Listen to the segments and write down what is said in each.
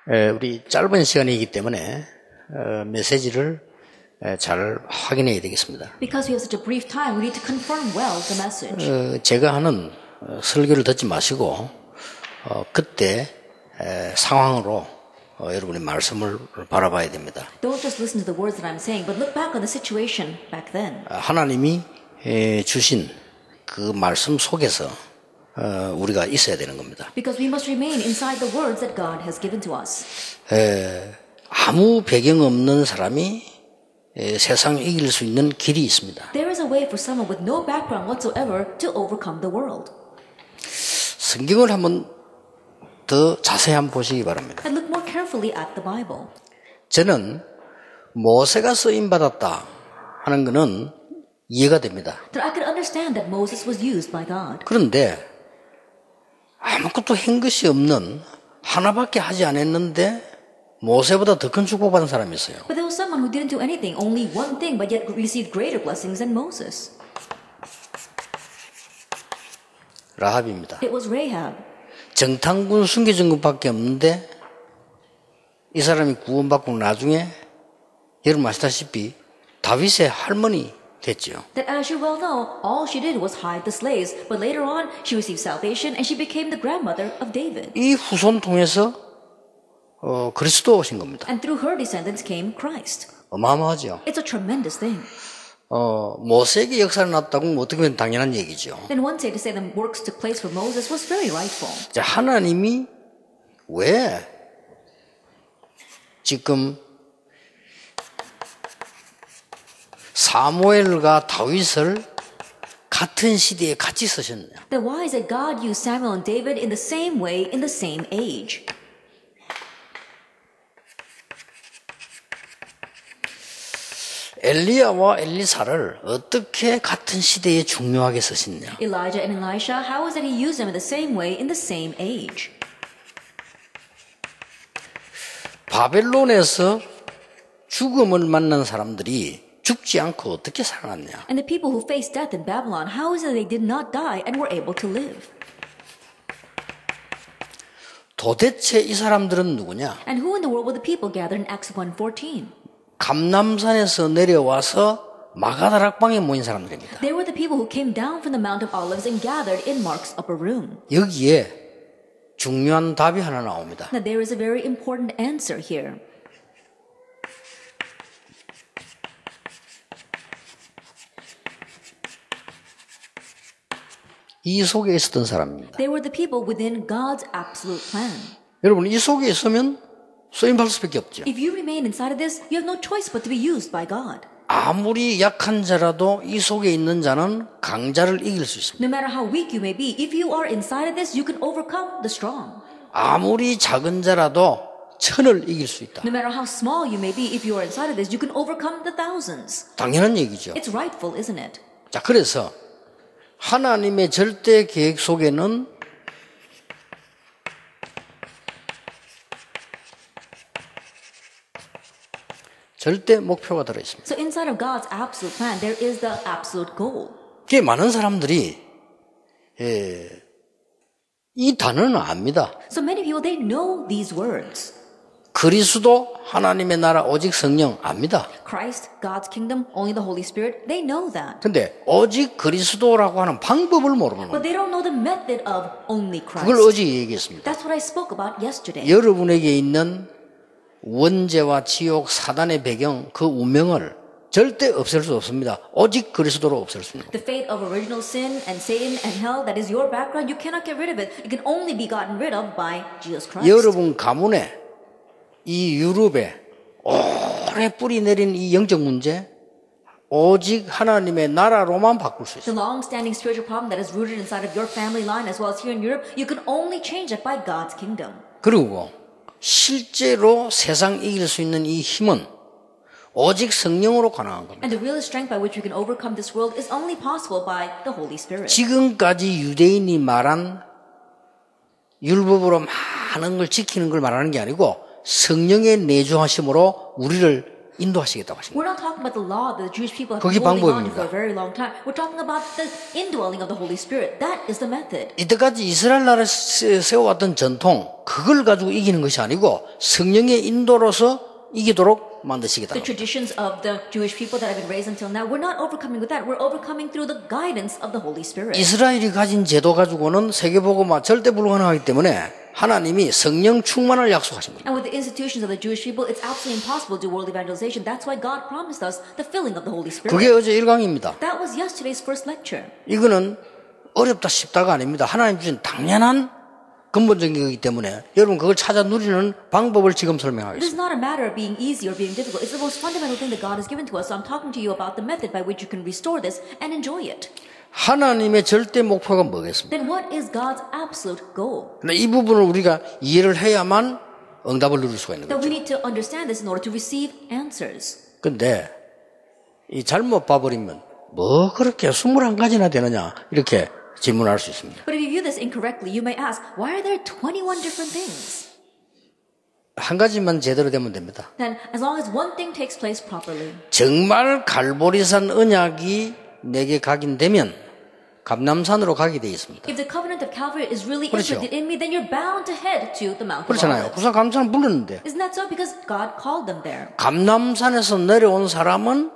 우리 짧은 시간이기 때문에 메시지를 잘 확인해야 되겠습니다. Because we have such a brief time, we need to confirm well the message. 제가 하는 설교를 듣지 마시고 그때 상황으로 여러분의 말씀을 바라봐야 됩니다. Don't just listen to the words that I'm saying, but look back on the situation back then. 하나님이 주신 그 말씀 속에서 우리가 있어야 되는 겁니다. Because we must remain inside the words that God has given to us. 아무 배경 없는 사람이 세상을 이길 수 있는 길이 있습니다. There is a way for someone with no background whatsoever to overcome the world. 성경을 한번 더 자세히 한번 보시기 바랍니다. And look more carefully at the Bible. 저는 모세가 쓰임 받았다 하는 것은 이해가 됩니다. That I could understand that Moses was used by God. 그런데 아무것도 한 것이 없는 하나밖에 하지 않았는데 모세보다 더 큰 축복받은 사람이 있어요. But there was someone who didn't do anything, only one thing, but yet received greater blessings than Moses. 라합입니다. It was Rahab. 정탐꾼 숨겨진 것밖에 없는데 이 사람이 구원받고 나중에 여러분 아시다시피 다윗의 할머니 됐죠. That as you well know, all she did was hide the slaves, but later on she received salvation and she became the grandmother of David. 이 후손 통해서 그리스도 오신 겁니다. And through her descendants came Christ. 어마어마하죠. It's a tremendous thing. 모세에게 역사를 났다고 어떻게 보면 당연한 얘기죠. Then one day to say the works took place for Moses was very rightful. 자, 하나님이 왜 지금 사무엘과 다윗을 같은 시대에 같이 쓰셨느냐? Then why is it God used Samuel and David in the same way in the same age? 엘리야와 엘리사를 어떻게 같은 시대에 중요하게 쓰셨냐? Elijah and Elisha, how is it he used them in the same way in the same age? 바벨론에서 죽음을 만난 사람들이 죽지 않고 어떻게 살아났냐? And the people who faced death in Babylon, how is it they did not die and were able to live? 도대체 이 사람들은 누구냐? And who in the world were the people gathered in Acts 1:14? 감남산에서 내려와서 마가다락방에 모인 사람들입니다. They were the people who came down from the Mount of Olives and gathered in Mark's upper room. 여기에 중요한 답이 하나 나옵니다. Now there is a very important answer here. 이 속에 있었던 사람입니다. They were the people within God's absolute plan. 여러분 이 속에 있으면 쓰임받을 수밖에 없죠. If you remain inside of this, you have no choice but to be used by God. 아무리 약한 자라도 이 속에 있는 자는 강자를 이길 수 있습니다. No matter how weak you may be, if you are inside of this, you can overcome the strong. 아무리 작은 자라도 천을 이길 수 있다. No matter how small you may be, if you are inside of this, you can overcome the thousands. 당연한 얘기죠. It's rightful, isn't it? 자, 그래서 하나님의 절대 계획 속에는 절대 목표가 들어 있습니다. So inside of God's absolute plan, there is the absolute goal. 꽤 많은 사람들이 이 단어는 압니다. So many people, they know these words. 그리스도, 하나님의 나라, 오직 성령 압니다. Christ, God's kingdom, only the Holy Spirit, they know that. 근데 오직 그리스도라고 하는 방법을 모르는 But 거예요. they don't know the method of only 그걸 Christ. 어제 얘기했습니다. That's what I spoke about yesterday. 여러분에게 있는 원죄와 지옥, 사단의 배경, 그 운명을 절대 없앨 수 없습니다. 오직 그리스도로 없앨 수 있습니다. The fate of original sin and Satan and hell, that is your background, you cannot get rid of it. It can only be gotten rid of by Jesus Christ. 여러분 가문에 이 유럽에 오래 뿌리 내린 이 영적 문제 오직 하나님의 나라로만 바꿀 수 The 있어요. long-standing spiritual problem that is rooted inside of your family line as well as here in Europe, you can only change it by God's kingdom. 그리고 실제로 세상 이길 수 있는 이 힘은 오직 성령으로 가능한 겁니다. And the real strength by which we can overcome this world is only possible by the Holy Spirit. 지금까지 유대인이 말한 율법으로 많은 걸 지키는 걸 말하는 게 아니고 성령의 내주하심으로 우리를 인도하시겠다고 하십니다. We're not talking about the law that the Jewish people have 그게 been holding on to 방법입니다. for a very long time. We're talking about the indwelling of the Holy Spirit. That is the method. 이때까지 이스라엘 나라에 세워왔던 전통, 그걸 가지고 이기는 것이 아니고 성령의 인도로서 이기도록 만드시겠다. The traditions of the Jewish people that have been raised until now, we're not overcoming with that. We're overcoming through the guidance of the Holy Spirit. 이스라엘이 가진 제도 가지고는 세계복음화 절대 불가능하기 때문에 하나님이 성령 충만을 약속하십니다. And with the institutions of the Jewish people, it's absolutely impossible to do world evangelization. That's why God promised us the filling of the Holy Spirit. 그게 어제 1강입니다. That was yesterday's first lecture. 이거는 어렵다 쉽다가 아닙니다. 하나님 주신 당연한 근본적인 거기 때문에 여러분 그걸 찾아 누리는 방법을 지금 This 설명하겠습니다. is not a matter of being easy or being difficult. It's the most fundamental thing that God has given to us. So I'm talking to you about the method by which you can restore this and enjoy it. 하나님의 절대 목표가 뭐겠습니까? Then what is God's absolute goal? 근데 이 부분을 우리가 이해를 해야만 응답을 누릴 수가 있는 That 거죠. we need to understand this in order to receive answers. 근데 이 잘못 봐버리면 뭐 그렇게 21가지나 되느냐 이렇게 질문할 수 있습니다. But if you view this incorrectly, you may ask, why are there 21 different things? 한 가지만 제대로 되면 됩니다. Then, as long as one thing takes place properly, 정말 갈보리산 언약이 내게 각인되면 감람산으로 가게 되어 있습니다. if the covenant of Calvary is really 그렇죠. imprinted in me, then you're bound to head to the Mount of 그렇잖아요. Olives. 부산 감람산 불렀는데 Isn't that so? Because God called them there. 감람산에서 내려온 사람은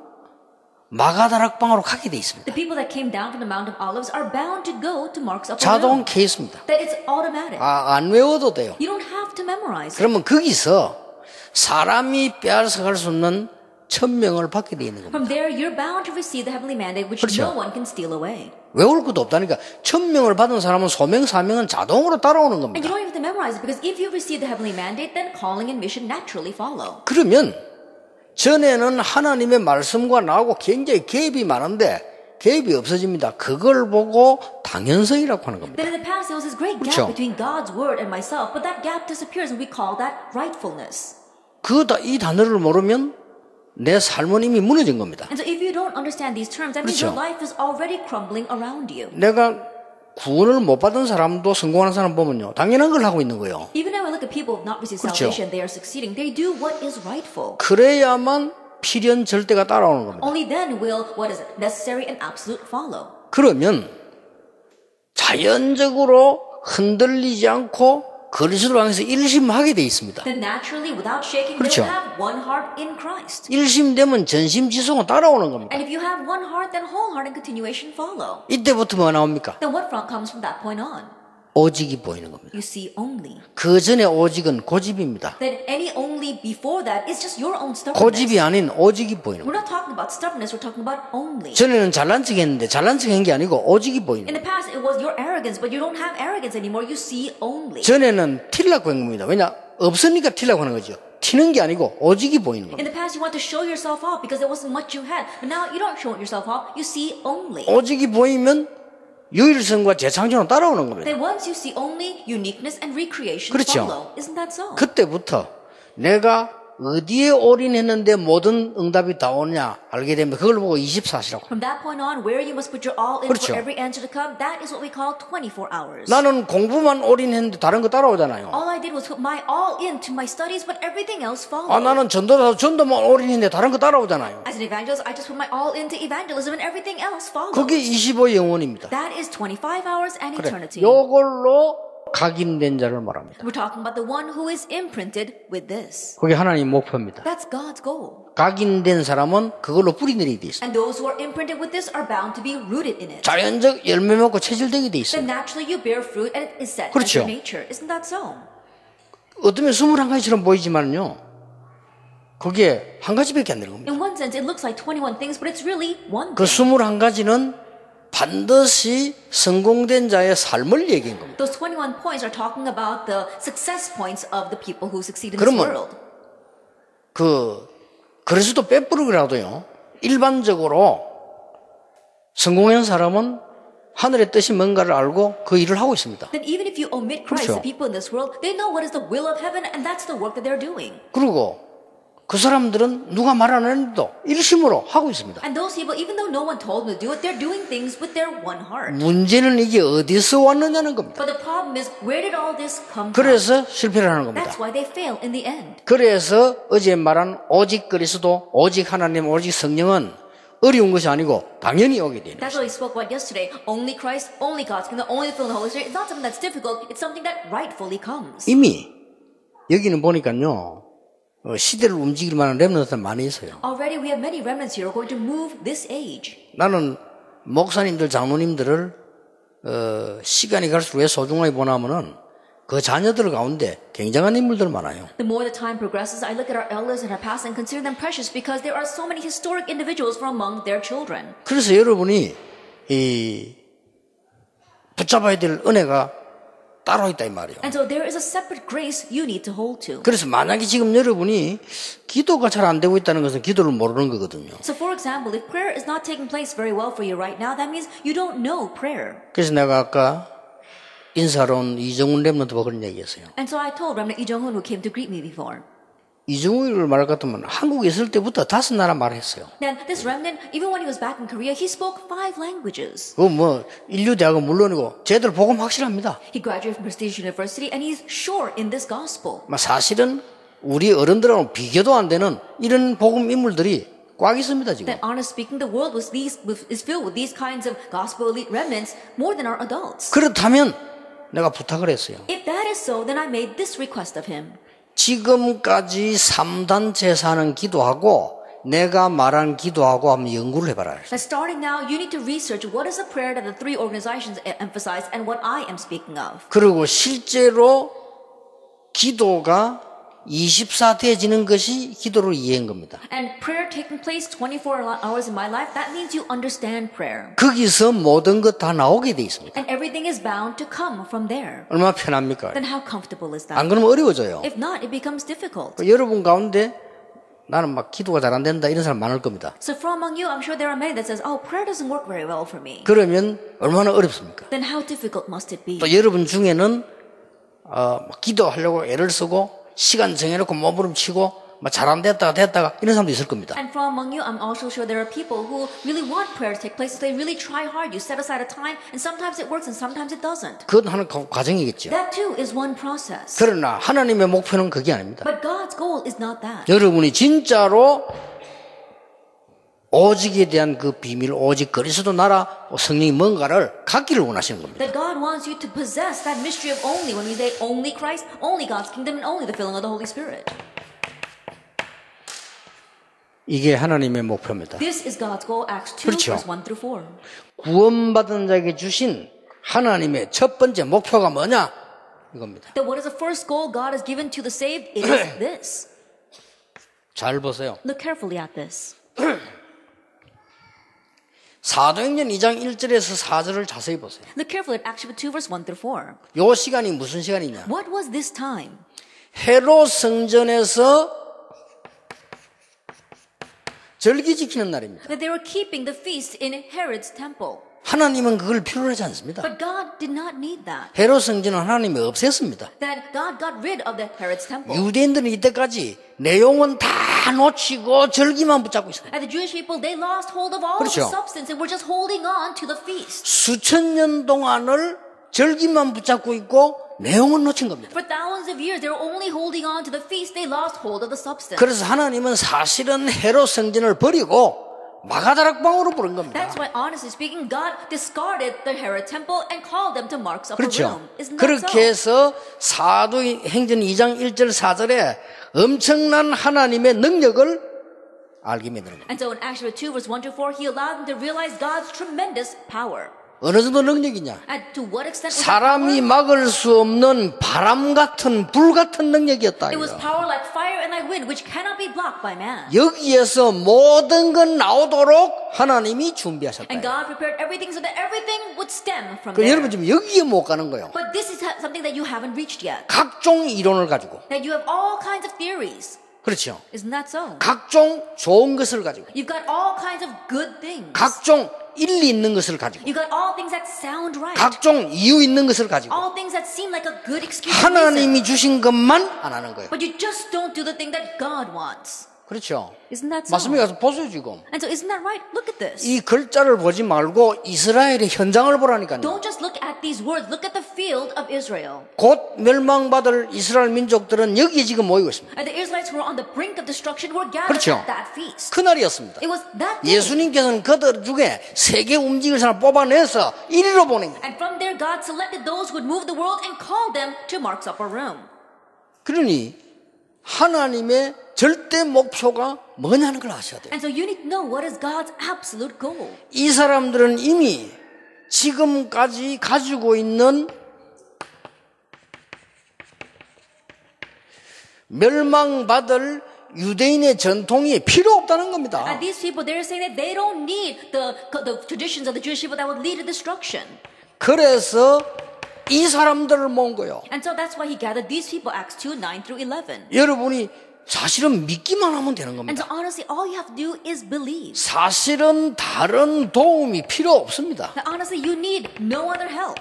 마가다락방으로 가게 되어 있습니다. The people that came down from the Mount of Olives are bound to go to Mark's upper 자동 room. 케이스입니다. That it's automatic. 안 외워도 돼요. You don't have to memorize it. 그러면 거기서 사람이 빼앗아갈 수 없는 천명을 받게 되어 있는 겁니다. From there, you're bound to receive the heavenly mandate, which 그렇죠. no one can steal away. 외울 것도 없다니까 천명을 받은 사람은 소명 사명은 자동으로 따라오는 And 겁니다. you don't even have to memorize it, because if you receive the heavenly mandate, then calling and mission naturally follow. 그러면 전에는 하나님의 말씀과 나하고 굉장히 갭이 많은데 갭이 없어집니다. 그걸 보고 당연성이라고 하는 겁니다. Then in the past, there was this great gap 그렇죠. between God's word and myself, but that gap disappears, and we call that rightfulness. 이 단어를 모르면 내 삶은 이미 무너진 겁니다. And so if you don't understand these terms, that means 그렇죠. your life is already crumbling around you. 내가 구원을 못 받은 사람도 성공하는 사람 보면요. 당연한 걸 하고 있는 거예요. Even when we look at people who have not received 그렇죠. salvation, they are succeeding. They do what is rightful. 그래야만 필연 절대가 따라오는 겁니다. Only then will what is necessary and absolute follow. 그러면 자연적으로 흔들리지 않고 그리스도를 향해서 일심하게 돼 있습니다. Then naturally, without shaking, 그렇죠. they will have one heart in Christ. 일심되면 전심지성은 따라오는 겁니다. And if you have one heart, then whole heart and continuation follow. 이때부터 뭐 나옵니까? Then what comes from that point on? 오직이 보이는 겁니다. You see only. 그 전에 오직은 고집입니다. Then any only before that is just your own stubbornness. 고집이 아닌 오직이 보이는 We're 겁니다. not talking about stubbornness, we're talking about only. 전에는 잘난 척 했는데 잘난 척 한 게 아니고 오직이 보이는 In 겁니다. the past, it was your arrogance, but you don't have arrogance anymore. You see only. 전에는 튀려고 한 겁니다. 왜냐? 없으니까 튀려고 하는 거죠. 튀는 게 아니고 오직이 보이는 겁니다. In the past, you want to show yourself off because there wasn't much you had. But now you don't show yourself off. You see only. 오직이 보이면 유일성과 재창조는 따라오는 겁니다. Then once you see only, uniqueness and recreation 그렇죠. follow. Isn't that so? 그때부터 내가 어디에 올인했는데 모든 응답이 다 오냐 알게 되면 그걸 보고 24시라고. From that point on, where you must put your all in 그렇죠. for every answer to come, that is what we call 24 hours. 나는 공부만 올인했는데 다른 거 따라오잖아요. All I did was put my all into my studies, but everything else followed. 나는 전도라서 전도만 올인했는데 다른 거 따라오잖아요. As an evangelist, I just put my all into evangelism, and everything else followed. 그게 25 영혼입니다. That is 25 hours and 그래, eternity. 요걸로 각인된 자를 말합니다. We're talking about the one who is imprinted with this. 그게 하나님 목표입니다. That's God's goal. 각인된 사람은 그걸로 뿌리 내리게 돼 있어요. And those who are imprinted with this are bound to be rooted in it. 자연적 열매 맺고 체질되게 돼 있어요. Then naturally you bear fruit and it is set as 그렇죠. your nature. Isn't that so? 어쩌면 21가지처럼 보이지만요. 그게 한 가지밖에 안 되는 겁니다. In one sense, it looks like 21 things, but it's really one 그 thing. 21가지는 반드시 성공된 자의 삶을 얘기한 겁니다. Those 21 points are talking about the success points of the people who succeed in this 그러면 world. 그리스도 빼뿌리라도요. 일반적으로 성공한 사람은 하늘의 뜻이 뭔가를 알고 그 일을 하고 있습니다. Then even if you omit Christ, 그렇죠. the people in this world, they know what is the will of heaven, and that's the work that they're doing. 그리고 그 사람들은 누가 말 안 했는데도 일심으로 하고 있습니다. And those people, even though no one told them to do it, they're doing things with their one heart. 문제는 이게 어디서 왔느냐는 겁니다. But the problem is, where did all this come from? 그래서 실패를 하는 겁니다. That's why they fail in the end. 그래서 어제 말한 오직 그리스도, 오직 하나님, 오직 성령은 어려운 것이 아니고 당연히 오게 되는 That's 것입니다. what we spoke about yesterday. Only Christ, only God's kingdom, only the filling of the Holy Spirit. It's not something that's difficult. It's something that rightfully comes. 이미 여기는 보니까요. 시대를 움직일 만한 렘넌트가 많이 있어요. Already we have many remnants here who are going to move this age. 나는 목사님들, 장로님들을 시간이 갈수록 왜 소중하게 보냐면은 그 자녀들 가운데 굉장한 인물들 많아요. The more the time progresses, I look at our elders and our pastors and consider them precious because there are so many historic individuals from among their children. 그래서 여러분이 이 붙잡아야 될 은혜가 따로 있다 이 말이에요. And so there is a separate grace you need to hold to. 그래서 만약에 지금 여러분이 기도가 잘 안 되고 있다는 것은 기도를 모르는 거거든요. So for example, if prayer is not taking place very well for you right now, that means you don't know prayer. 그래서 내가 아까 인사로 온 이정훈 렘넌트가 그런 얘기했어요. And so I told Remnant Lee Jong-un who came to greet me before. 이정훈을 말할 것 같으면 한국에 있을 때부터 5나라 말했어요. Then this remnant, even when he was back in Korea, he spoke 5 languages. 그 뭐 인류 대학은 물론이고 쟤들 복음 확실합니다. He graduated from prestigious university and he's sure in this gospel. 사실은 우리 어른들하고 비교도 안 되는 이런 복음 인물들이 꽉 있습니다 지금. That honest speaking, the world is filled with these kinds of gospel elite remnants more than our adults. 그렇다면 내가 부탁을 했어요. If that is so, then I made this request of him. 지금까지 3단 제사는 기도하고 내가 말한 기도하고 한번 연구를 해봐라. That starting now, you need to research what is the prayer that the 3 organizations emphasize and what I am speaking of. 그리고 실제로 기도가 24대지는 것이 기도를 이해한 겁니다. And prayer taking place 24 hours in my life, that means you understand prayer. 거기서 모든 것 다 나오게 돼 있습니다. And everything is bound to come from there. 얼마나 편합니까? Then how comfortable is 안 that? 그러면 어려워져요. If not, it becomes difficult. 여러분 가운데 나는 막 기도가 잘 안 된다 이런 사람 많을 겁니다. So from among you, I'm sure there are many that says, oh, prayer doesn't work very well for me. 그러면 얼마나 어렵습니까? Then how difficult must it be? 또 여러분 중에는 기도하려고 애를 쓰고 시간 정해놓고 몸부림치고 잘 안 됐다가 이런 사람도 있을 겁니다. And from among you, I'm also sure there are people who really want prayer to take place. They really try hard. You set aside a time, and sometimes it works and sometimes it doesn't. 그건 하는 과정이겠죠. That too is one process. 그러나 하나님의 목표는 그게 아닙니다. But God's goal is not that. 여러분이 진짜로 오직에 대한 그 비밀, 오직 그리스도 나라 성령이 뭔가를 갖기를 원하시는 겁니다. That God wants you to possess that mystery of only, when we say only Christ, only God's kingdom, and only the filling of the Holy Spirit. 이게 하나님의 목표입니다. This is God's goal, Acts 2, 그렇죠. verse 1 through 4. 구원받은 자에게 주신 하나님의 첫 번째 목표가 뭐냐? 이겁니다. That what is the first goal God has given to the saved? It is this. 잘 보세요. Look carefully at this. 사도행전 2장 1절에서 4절을 자세히 보세요. Look carefully at Acts 2, verse 1 through 4. 요 시간이 무슨 시간이냐? What was this time? 헤롯 성전에서 절기 지키는 날입니다. That they were keeping the feast in Herod's temple. 하나님은 그걸 필요로 하지 않습니다. But God did not need that. 헤롯 성전은 하나님이 없앴습니다. That God got rid of the Herod's temple. 유대인들은 이때까지 내용은 다 놓치고 절기만 붙잡고 있어요. And the Jewish people, they lost hold of all of the 그렇죠. substance and were just holding on to the feast. 수천 년 동안을 절기만 붙잡고 있고 내용은 놓친 겁니다. For thousands of years, they were only holding on to the feast. They lost hold of the substance. 그래서 하나님은 사실은 헤롯 성전을 버리고 마가다락방으로 부른 겁니다. That's why, honestly speaking, God discarded the Herod temple and called them to Mark's upper 그렇죠. room. Isn't that 그렇게 so? 해서 사도행전 2장 1절 4절에 엄청난 하나님의 능력을 알게 만드는 겁니다. And so in Acts 2, verse 1 to 4, he allowed them to realize God's tremendous power. 어느 정도 능력이냐? And to what extent was that 사람이 power? 막을 수 없는 바람 같은 불 같은 능력이었다. It was power like fire and like wind, which cannot be blocked by man. 여기에서 모든 건 나오도록 하나님이 준비하셨다. And God prepared everything so that everything would stem from 그 there. 여러분 지금 여기에 못 가는 거예요. But this is something that you haven't reached yet. 각종 이론을 가지고. That you have all kinds of theories. 그렇죠. Isn't that so? 각종 좋은 것을 가지고. You've got all kinds of good things. 각종 일리 있는 것을 가지고. You've got all things that sound right. 각종 이유 있는 것을 가지고. All things that seem like a good excuse. 하나님이 주신 것만 안 하는 거예요. But you just don't do the thing that God wants. Isn't that so? 맞습니까? 가서 보세요 지금. And so isn't that right? Look at this. 이 글자를 보지 말고 이스라엘의 현장을 보라니까요. Don't just look at these words. Look at the field of Israel. 곧 멸망받을 이스라엘 민족들은 여기 지금 모이고 있습니다. And the Israelites who were on the brink of destruction were gathered 그렇죠. at that feast. 그날이었습니다. It was that day. 예수님께서는 그들 중에 세계 움직일 사람 뽑아내서 이리로 보낸 거예요. And from there, God selected those who would move the world and called them to Mark's upper room. 그러니 하나님의 절대 목표가 뭐냐는 걸 아셔야 돼요. And so you need to know what is God's absolute goal. 이 사람들은 이미 지금까지 가지고 있는 멸망받을 유대인의 전통이 필요 없다는 겁니다. And these people, they're saying that they don't need the traditions of the Jewish people that would lead to destruction. 그래서 이 사람들을 모은 거예요. And so that's why he gathered these people, Acts 2, 9 through 11. 여러분이 사실은 믿기만 하면 되는 And so 겁니다. honestly, all you have to do is believe. 사실은 다른 도움이 필요 없습니다. Now, honestly, you need no other help.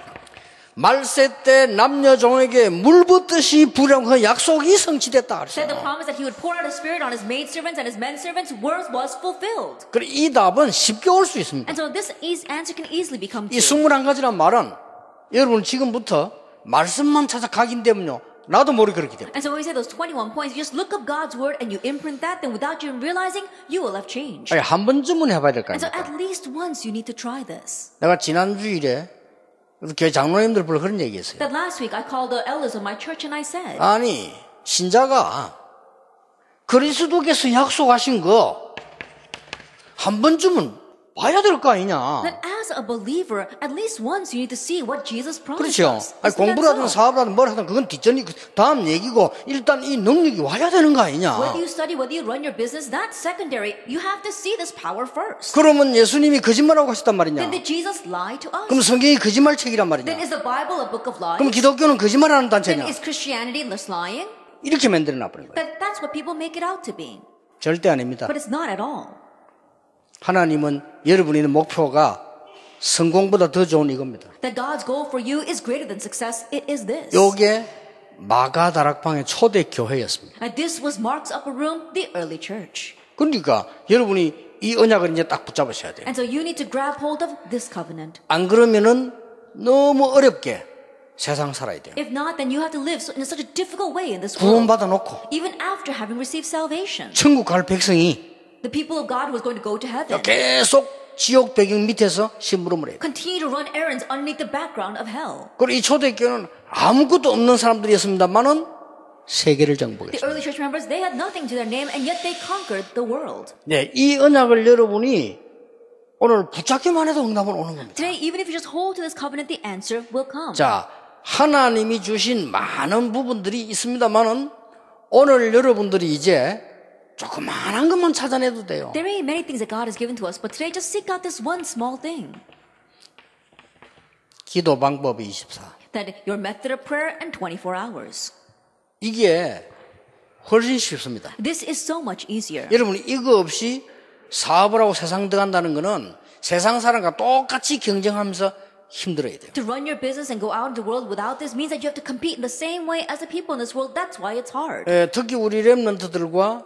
말세 때 남녀 종에게 물 붓듯이 부려온 그 약속이 성취됐다 Said the 그랬어요. promise that he would pour out his spirit on his maidservants and his menservants was fulfilled. 그래 이 답은 쉽게 올 수 있습니다. And so this answer can easily become 이 true. 21가지란 말은 여러분 지금부터 말씀만 찾아 각인되면요 나도 모르게 그렇게 됩니다. And so when we say those 21 points, you just look up God's word and you imprint that, then without you realizing, you will have changed. 아니, 한 번쯤은 해봐야 될 거 And so 아닙니까? at least once you need to try this. 내가 지난 주일에 교회 장로님들 보러 그런 얘기했어요. That last week I called the elders of my church and I said, 아니 신자가 그리스도께서 약속하신 거 한 번쯤은 봐야 될 거 아니냐. that as a believer, at least once you need to see what Jesus promised 그렇죠. us. 아니, Isn't that 공부를 하든 so? 사업을 하든 뭘 하든 그건 뒷전이 다음 얘기고 일단 이 능력이 와야 되는 거 아니냐. Whether you study, whether you run your business, that's secondary. You have to see this power first. 그러면 예수님이 거짓말하고 하셨단 말이냐. Then did Jesus lie to us? 그럼 성경이 거짓말책이란 말이냐. Then is the Bible a book of lies? 그럼 기독교는 거짓말하는 Then 단체냐. is Christianity lying? 이렇게 만들어놔버린 거예요. That's what people make it out to be. 절대 아닙니다. But it's not at all. 하나님은 여러분이 있는 목표가 성공보다 더 좋은 이겁니다. That God's goal for you is greater than success. It is this. 요게 마가 다락방의 초대 교회였습니다. And this was Mark's upper room, the early church. 그러니까 여러분이 이 언약을 이제 딱 붙잡으셔야 돼요. And so you need to grab hold of this covenant. 안 그러면은 너무 어렵게 세상 살아야 돼요. If not, then you have to live in such a difficult way in this world. 구원받아 놓고 Even after having received salvation. 천국 갈 백성이 The people of God who was going to go to heaven. 계속 지옥 배경 밑에서 심부름을 해요. Continue to run errands underneath the background of hell. 그리고 이 초대교회는 아무것도 없는 사람들이었습니다만은 세계를 The 정복했어요. early church members, they had nothing to their name, and yet they conquered the world. 네, 이 언약을 여러분이 오늘 붙잡기만 해도 응답은 오는 겁니다. Today, even if you just hold to this covenant, the answer will come. 자, 하나님이 주신 많은 부분들이 있습니다만은 오늘 여러분들이 이제 조그만한 것만 찾아내도 돼요. There may be many things that God has given to us, but today just seek out this one small thing. 기도 방법이 24. That your method of prayer and 24 hours. 이게 훨씬 쉽습니다. This is so much easier. 여러분 이거 없이 사업을 하고 세상 들어간다는 거는 세상 사람과 똑같이 경쟁하면서 힘들어야 돼요. To run your business and go out into the world without this means that you have to compete in the same way as the people in this world. That's why it's hard. 특히 우리 렘넌트들과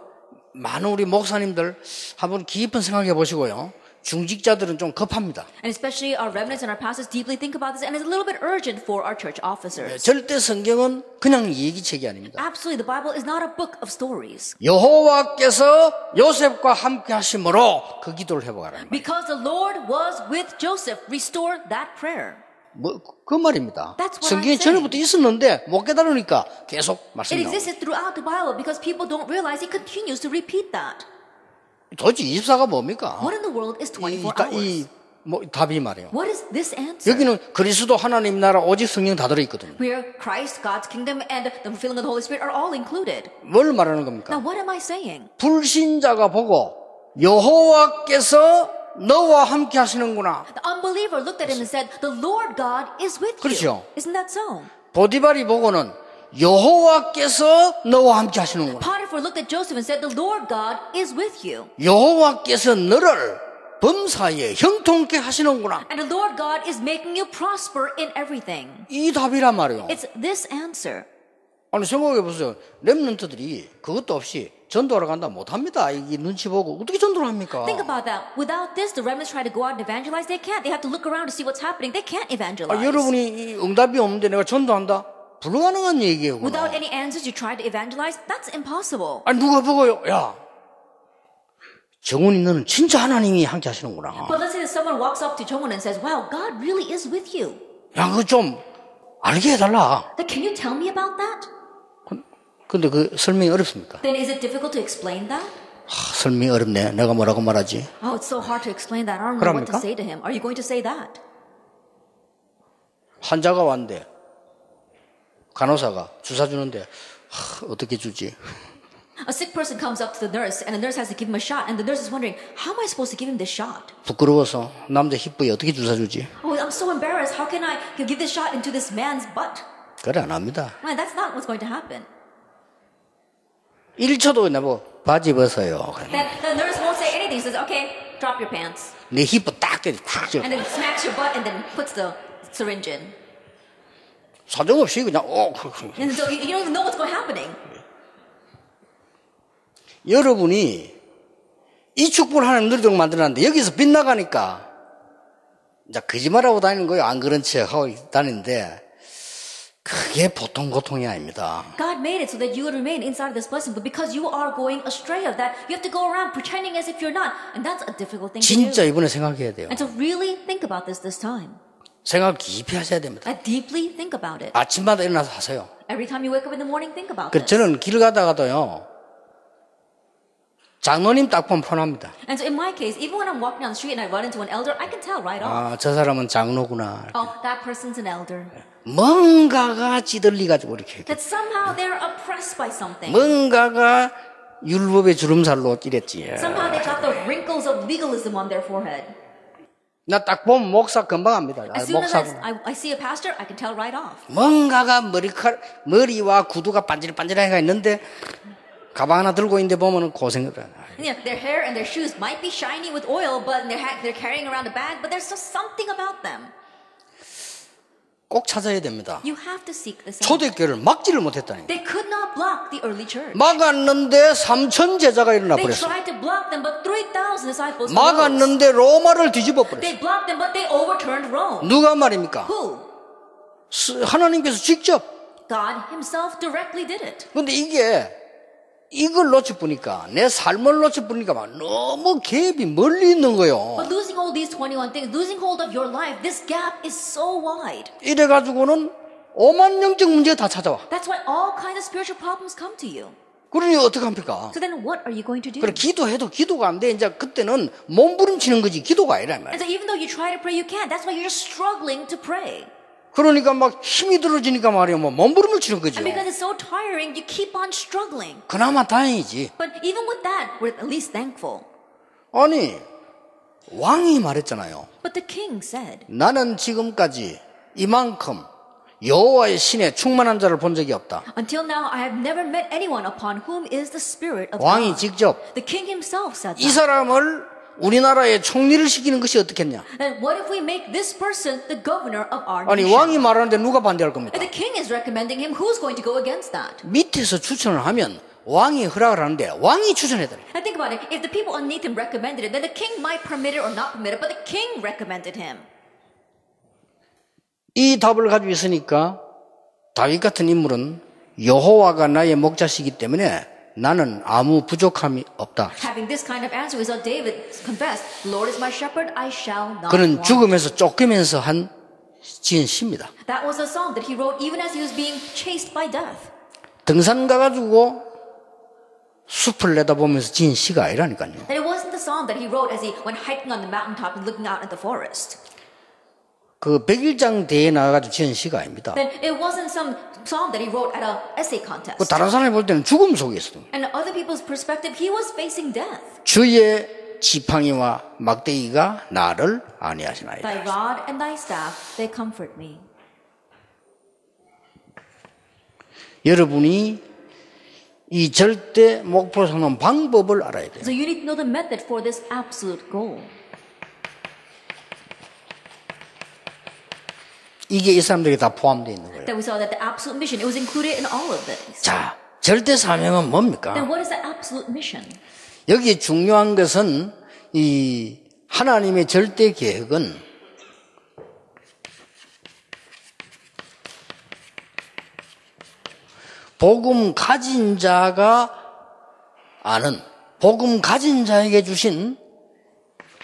많은 우리 목사님들 한번 깊은 생각해 보시고요. 중직자들은 좀 급합니다. And especially our remnants and our pastors deeply think about this, and it's a little bit urgent for our church officers. 절대 성경은 그냥 얘기책이 아닙니다. Absolutely, the Bible is not a book of stories. 여호와께서 요셉과 함께 하심으로 그 기도를 해보라는 거예요. Because the Lord was with Joseph, restore that prayer. 그 말입니다. That's what 성경이 I'm saying. 전부터 있었는데 못 깨달으니까 계속 It 말씀이 나옵니다. existed throughout the Bible because people don't realize it continues to repeat that. 도대체 24가 뭡니까? What in the world is 24 hours? 답이 말이에요. What is this answer? 여기는 그리스도 하나님 나라 오직 성령 다 들어있거든요. Where Christ, God's kingdom, and the fulfilling of the Holy Spirit are all included. 뭘 말하는 Now, 겁니까? what am I saying? 불신자가 보고 여호와께서 너와 함께 하시는구나. The unbeliever looked at him and said, the Lord God is with you. 그렇죠. Isn't that so? 보디발이 보고는 여호와께서 너와 함께 하시는구나. Potiphar looked at Joseph and said, the Lord God is with you. 여호와께서 너를 범사에 형통케 하시는구나. And the Lord God is making you prosper in everything. 이 답이란 말이에요. It's this answer. 아니 생각해 보세요. 렘넌트들이 그것도 없이 전도하러 간다 못합니다. 이게 눈치 보고 어떻게 전도를 합니까? Think about that. Without this, the remnants try to go out and evangelize. They can't. They have to look around to see what's happening. They can't evangelize. 여러분이 이 응답이 없는데 내가 전도한다? 불가능한 얘기예요. Without any answers, you try to evangelize. That's impossible. 누가 보고요? 야, 정훈이 너는 진짜 하나님이 함께 하시는구나. But let's say that someone walks up to Jongwon and says, "Wow, God really is with you." 야, 그거 좀 알게 해달라. Then can you tell me about that? 근데 그 설명이 어렵습니까? Then is it difficult to explain that? 설명이 어렵네. 내가 뭐라고 말하지? Oh, it's so hard to explain that. I don't know what to 그럽니까? say to him. Are you going to say that? 환자가 왔는데 간호사가 주사 주는데 어떻게 주지? A sick person comes up to the nurse, and the nurse has to give him a shot, and the nurse is wondering, how am I supposed to give him this shot? 부끄러워서 남자 힙부에 어떻게 주사 주지? Oh, I'm so embarrassed. How can I give this shot into this man's butt? 그래 안 합니다. Man, that's not what's going to happen. 1초도 나보 바지 벗어요. Then the nurse won't say anything. Says, okay, drop your pants. 내 힙부 딱 때려 탁 줘. And then smacks your butt and then puts the syringe in. 사정없이 그냥 And so you don't even know what's going happening. 여러분이 이 축복을 하나님 누리도록 만들었는데 여기서 빗나가니까 이제 거짓말하고 다니는 거예요. 안 그런 척하고 다니는데 그게 보통 고통이 아닙니다. God made it so that you would remain inside of this blessing, but because you are going astray of that, you have to go around pretending as if you're not, and that's a difficult thing to 진짜 do. 이번에 생각해야 돼요. And so really think about this time. 생각 깊이 하셔야 됩니다. Deeply think about it. 아침마다 일어나서 하세요. Every time you wake up in the morning, think about 그 this. 저는 길 가다가도요. 장로님 딱 보면 편합니다. And so in my case, even when I'm walking down the street and I run into an elder, I can tell right off. 저 사람은 장로구나. Oh, that person's an elder. 뭔가가 찌들리가지고 이렇게. That somehow they're oppressed by something. 뭔가가 율법의 주름살로 찌랬지. Somehow they got the wrinkles of legalism on their forehead. 나 딱 보면 목사 금방 합니다. As soon as 목사. I see a pastor, I can tell right off. 뭔가가 머리와 구두가 반질반질하게 있는데 가방 하나 들고 있는데 보면은 고생을 해. Yeah, their hair and their shoes might be shiny with oil, but they're carrying around a bag, but there's just something about them. 꼭 찾아야 됩니다. You have to seek this out. 초대교회를 막지를 못했다니. They could not block the early church. 막았는데 3천 제자가 일어나 They 버렸어. tried to block them, but 3,000 disciples arose. 막았는데 로마를 뒤집어 버렸어. They blocked them, but they overturned Rome. 누가 말입니까? Who? 하나님께서 직접. God himself directly did it. 근데 이걸 놓치 보니까 내 삶을 놓치 보니까 막 너무 갭이 멀리 있는 거예요. But losing all these 21 things, losing hold of your life, this gap is so wide. 이래가지고는 오만 영적 문제가 다 찾아와. That's why all kinds of spiritual problems come to you. 그러니 어떻게 합니까? So then what are you going to do? 그래 기도해도 기도가 안 돼. 이제 그때는 몸부림치는 거지 기도가 아니라 말이야. And so even though you try to pray, you can't. That's why you're struggling to pray. 그러니까 막 힘이 들어지니까 말이야 뭐 몸부림을 치는 거죠. And because it's so tiring, you keep on struggling. 그나마 다행이지. But even with that, we're at least thankful. 아니 왕이 말했잖아요. But the king said, 나는 지금까지 이만큼 여호와의 신에 충만한 자를 본 적이 없다. until now, I have never met anyone upon whom is the Spirit of 왕이 God. 직접 The king himself said 이 that. 사람을 우리나라의 총리를 시키는 것이 어떻겠냐? And what if we make this person the governor of our 아니 nation? 왕이 말하는데 누가 반대할 겁니까? And the king is recommending him. Who's going to go against that? 밑에서 추천을 하면 왕이 허락을 하는데 왕이 추천해야 돼. And think about it. If the people underneath him recommended it, then the king might permit it or not permit it, but the king recommended him. 이 답을 가지고 있으니까 다윗 같은 인물은 여호와가 나의 목자시기 때문에 나는 아무 부족함이 없다. Having this kind of answer is what David confessed. Lord is my shepherd, I shall not 그는 want. 죽으면서 쫓기면서 지은 시입니다. That was a song that he wrote even as he was being chased by death. 등산 가가지고 숲을 내다보면서 지은 시가 아니라니까요. And it wasn't the song that he wrote as he went hiking on the mountaintop and looking out at the forest. 그 백일장 대회에 나가가지고 지은 시가 아닙니다. Then it wasn't some song that he wrote at a essay contest. 그 다른 사람이 볼 때는 죽음 속에 있어요. And other people's perspective, he was facing death. 주의 지팡이와 막대기가 나를 안위하시나이다. Thy rod and thy staff, they comfort me. 여러분이 이 절대 목표를 삼는 방법을 알아야 돼요. So you need to know the method for this absolute goal. 이게 이 사람들에게 다 포함되어 있는 거예요. That we saw that the absolute mission, it was included in all of this. 자, 절대 사명은 뭡니까? Then what is the absolute mission? 여기 중요한 것은 이 하나님의 절대 계획은 복음 가진 자가 아는, 복음 가진 자에게 주신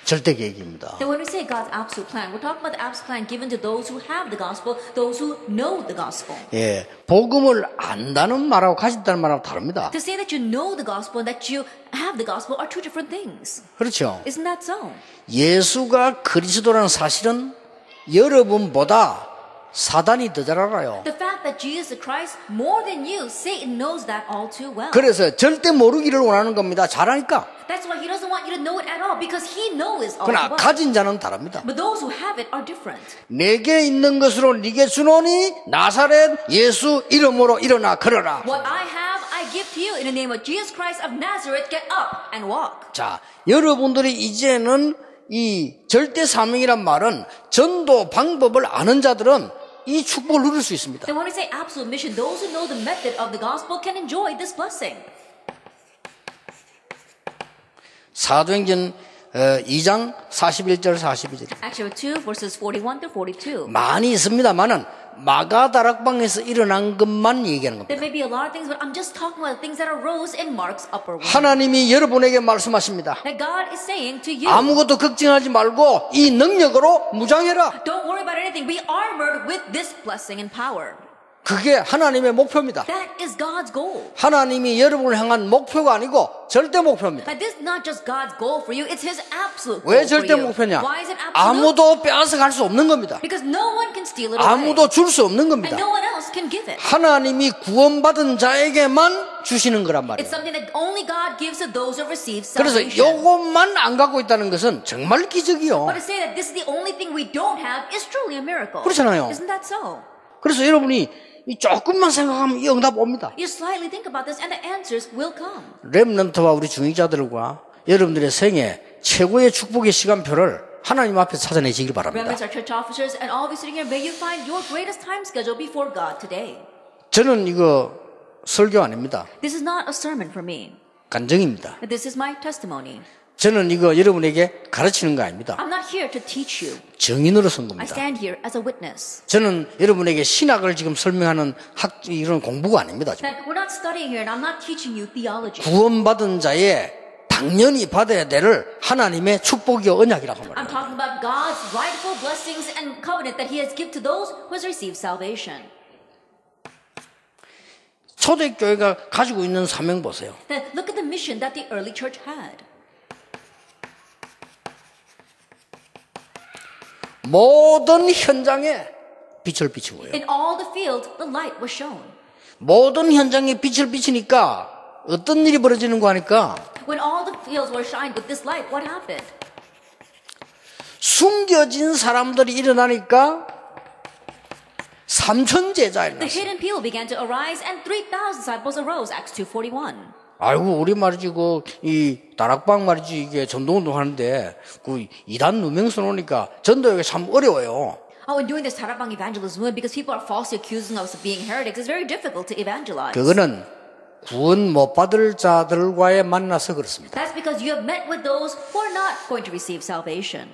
절대 계획입니다. Then when we say God's absolute plan, we're talking about the absolute plan given to those who have the gospel, those who know the gospel. 예, 복음을 안다는 말하고 가진다는 말하고 다릅니다. To say that you know the gospel and that you have the gospel are two different things. 그렇죠. Isn't that so? 예수가 그리스도라는 사실은 여러분보다 사단이 더 잘 알아요. The fact that Jesus is Christ more than you, Satan knows that all too well. 그래서 절대 모르기를 원하는 겁니다. 잘하니까. That's why he doesn't want you to know it at all because he knows all 그러나 too well. 가진 자는 다릅니다. But those who have it are different. 내게 있는 것으로 네게 주노니 나사렛 예수 이름으로 일어나 걸어라. What I have, I give to you in the name of Jesus Christ of Nazareth. Get up and walk. 자, 여러분들이 이제는 이 절대 사명이란 말은 전도 방법을 아는 자들은 이 축복을 누릴 수 있습니다. Then when we say absolute mission, those who know the method of the gospel can enjoy this blessing. 사도행전 2장 41절 42절 Acts chapter 2, verses 41 through 42. 많이 있습니다만은 마가다락방에서 일어난 것만 얘기하는 겁니다. There may be a lot of things, but I'm just talking about things that arose in Mark's upper room. 하나님이 여러분에게 말씀하십니다. That God is saying to you, 아무것도 걱정하지 말고 이 능력으로 무장해라. don't worry about anything. Be armored with this blessing and power. 그게 하나님의 목표입니다. That is God's goal. 하나님이 여러분을 향한 목표가 아니고 절대 목표입니다. But this is not just God's goal for you, it's His absolute goal 왜 for 절대 you. 목표냐? Why is it absolute? 아무도 빼앗아 갈 수 없는 겁니다. Because no one can steal it away. 아무도 줄 수 없는 And 겁니다. no one else can give it. 하나님이 구원받은 자에게만 주시는 거란 말이에요. It's something that only God gives to those who receive 그래서 salvation. 이것만 안 갖고 있다는 것은 정말 기적이요. But to say that this is the only thing we don't have is truly a miracle. 그렇잖아요. Isn't that so? 그래서 여러분이 이 조금만 생각하면 이 응답 옵니다. You slightly think about this and the answers will come. 렘넌트와 우리 중직자들과 여러분들의 생애 최고의 축복의 시간표를 하나님 앞에 찾아내시길 바랍니다. Remnants, our church officers, and all of you sitting here, may you find your greatest time schedule before God today. 저는 이거 설교 아닙니다. This is not a sermon for me. 간증입니다. This is my testimony. 저는 이거 여러분에게 가르치는 거 아닙니다. I'm not here to teach you. 증인으로 선 I 겁니다. stand here as a witness. 저는 여러분에게 신학을 지금 설명하는 이런 공부가 아닙니다. 지금. That we're not studying here and I'm not teaching you theology. 구원받은 자의 당연히 받아야 될 하나님의 축복이요 언약이라고 I'm 말합니다. talking about God's rightful blessings and covenant that He has given to those who has received salvation. 초대교회가 가지고 있는 사명 보세요. Then look at the mission that the early church had. 모든 현장에 빛을 비추고요. In all the fields, the light was shown. 모든 현장에 빛을 비치니까 어떤 일이 벌어지는 거 하니까 When all the fields were shined with this light, what happened? 숨겨진 사람들이 일어나니까 3천 제자 The 일어났어요. hidden people began to arise and 3,000 disciples arose, Acts 2:41. 아이고 우리 말이지 이 다락방 말이지 이게 전도운동 하는데 그 이단 누명선 오니까 전도하기가 참 어려워요. Oh, and doing this Tarabang evangelism because people are falsely accusing us of being heretics, it's very difficult to evangelize. 그거는 구원 못 받을 자들과의 만나서 그렇습니다. That's because you have met with those who are not going to receive salvation.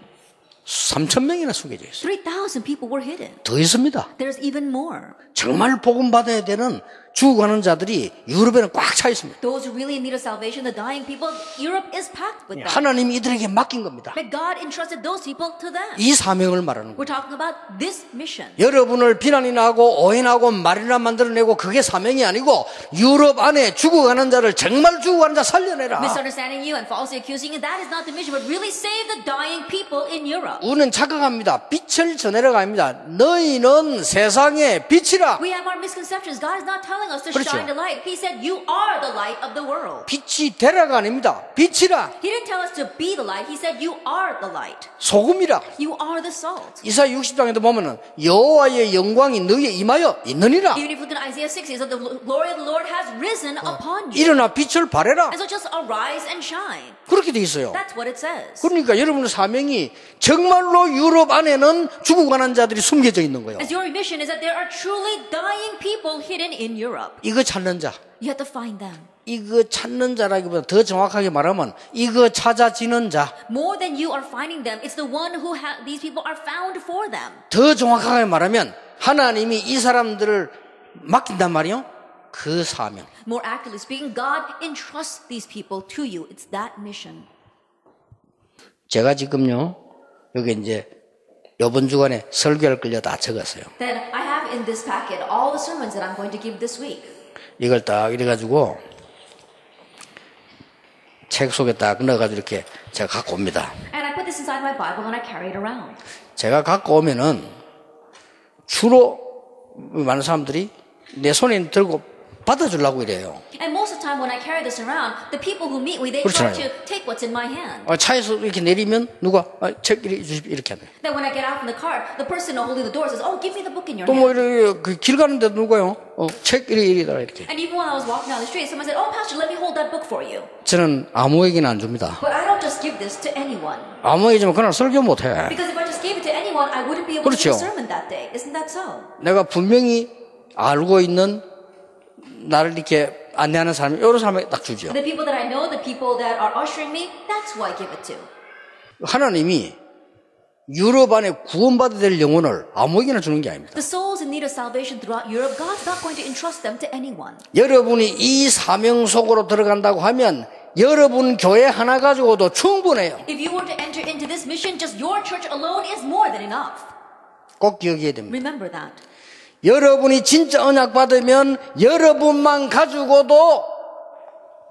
3천 명이나 숨겨져 있어요. 3,000 people were hidden. 더 있습니다. There's even more. 정말 복음 받아야 되는 죽어가는 자들이 유럽에는 꽉 차 있습니다. Those who really need a salvation, the dying people, Europe is packed with them. 하나님이 이들에게 맡긴 겁니다. But God entrusted those people to them. 이 사명을 말하는 거예요. We're talking about this mission. 여러분을 비난이나 하고 오해나고 말이나 만들어내고 그게 사명이 아니고 유럽 안에 죽어가는 자를 정말 죽어가는 자 살려내라. Misunderstanding you and falsely accusing you, that is not the mission, but really save the dying people in Europe. 우리는 착각합니다. 빛을 전해라가 아닙니다. 너희는 세상의 빛이라. We have our misconceptions. God is not telling us to 그렇죠. shine the light. He said, you are the light of the world. 빛이 되라가 아닙니다. 빛이라. He didn't tell us to be the light. He said, you are the light. 소금이라. You are the salt. 이사야 60장에도 보면은 여호와의 영광이 너희에 임하여 있느니라. Even if you look at Isaiah 6, it says, the glory of the Lord has risen upon you. 일어나 빛을 발해라. And so just arise and shine. 그렇게 돼 있어요. That's what it says. 그러니까 여러분의 사명이 정말로 유럽 안에는 죽어가는 자들이 숨겨져 있는 거예요. As your mission is that there are truly dying people hidden in Europe. Europe. 이거 찾는 자. You have to find them. 이거 찾는 자라기보다 더 정확하게 말하면 이거 찾아지는 자. More than you are finding them, it's the one who these people are found for them. 더 정확하게 말하면 하나님이 이 사람들을 맡긴단 말이요. 그 사명. More accurately speaking, God entrusts these people to you. It's that mission. 제가 지금요 여기 이제 이번 주간에 설교할 걸요 다 적었어요. Then I have in this packet all the sermons that I'm going to give this week. 이걸 딱 이래가지고 책 속에 딱 넣어가지고 이렇게 제가 갖고 옵니다. And I put this inside my Bible and I carry it around. 제가 갖고 오면은 주로 많은 사람들이 내 손에 들고 받아주려고 이래요. And most of the time when I carry this around, the people who meet me, they try 그렇잖아요. to take what's in my hand. 차에서 이렇게 내리면 누가 책 이렇게 하네. Then when I get out from the car, the person holding the door says, "Oh, give me the book in your 또 뭐 hand." 이렇게 길 가는데도 누가요? 책 이리더라 이렇게. And even when I was walking down the street, someone said, "Oh, Pastor, let me hold that book for you." 저는 아무에게나 안 줍니다. But I don't just give this to anyone. 아무에게 주면 그날 설교 못 해. Because if I just gave it to anyone, I wouldn't be able to 그렇죠. give a sermon that day. Isn't that so? 내가 분명히 알고 있는 나를 이렇게 안내하는 사람이 이런 사람에게 딱 주죠. The people that I know, the people that are ushering me, that's who I give it to. 하나님이 유럽 안에 구원받아야 될 영혼을 아무에게나 주는 게 아닙니다. The souls in need of salvation throughout Europe, God's not going to entrust them to anyone. 여러분이 이 사명 속으로 들어간다고 하면 여러분 교회 하나 가지고도 충분해요. If you were to enter into this mission, just your church alone is more than enough. 꼭 기억해야 됩니다. Remember that. 여러분이 진짜 언약 받으면 여러분만 가지고도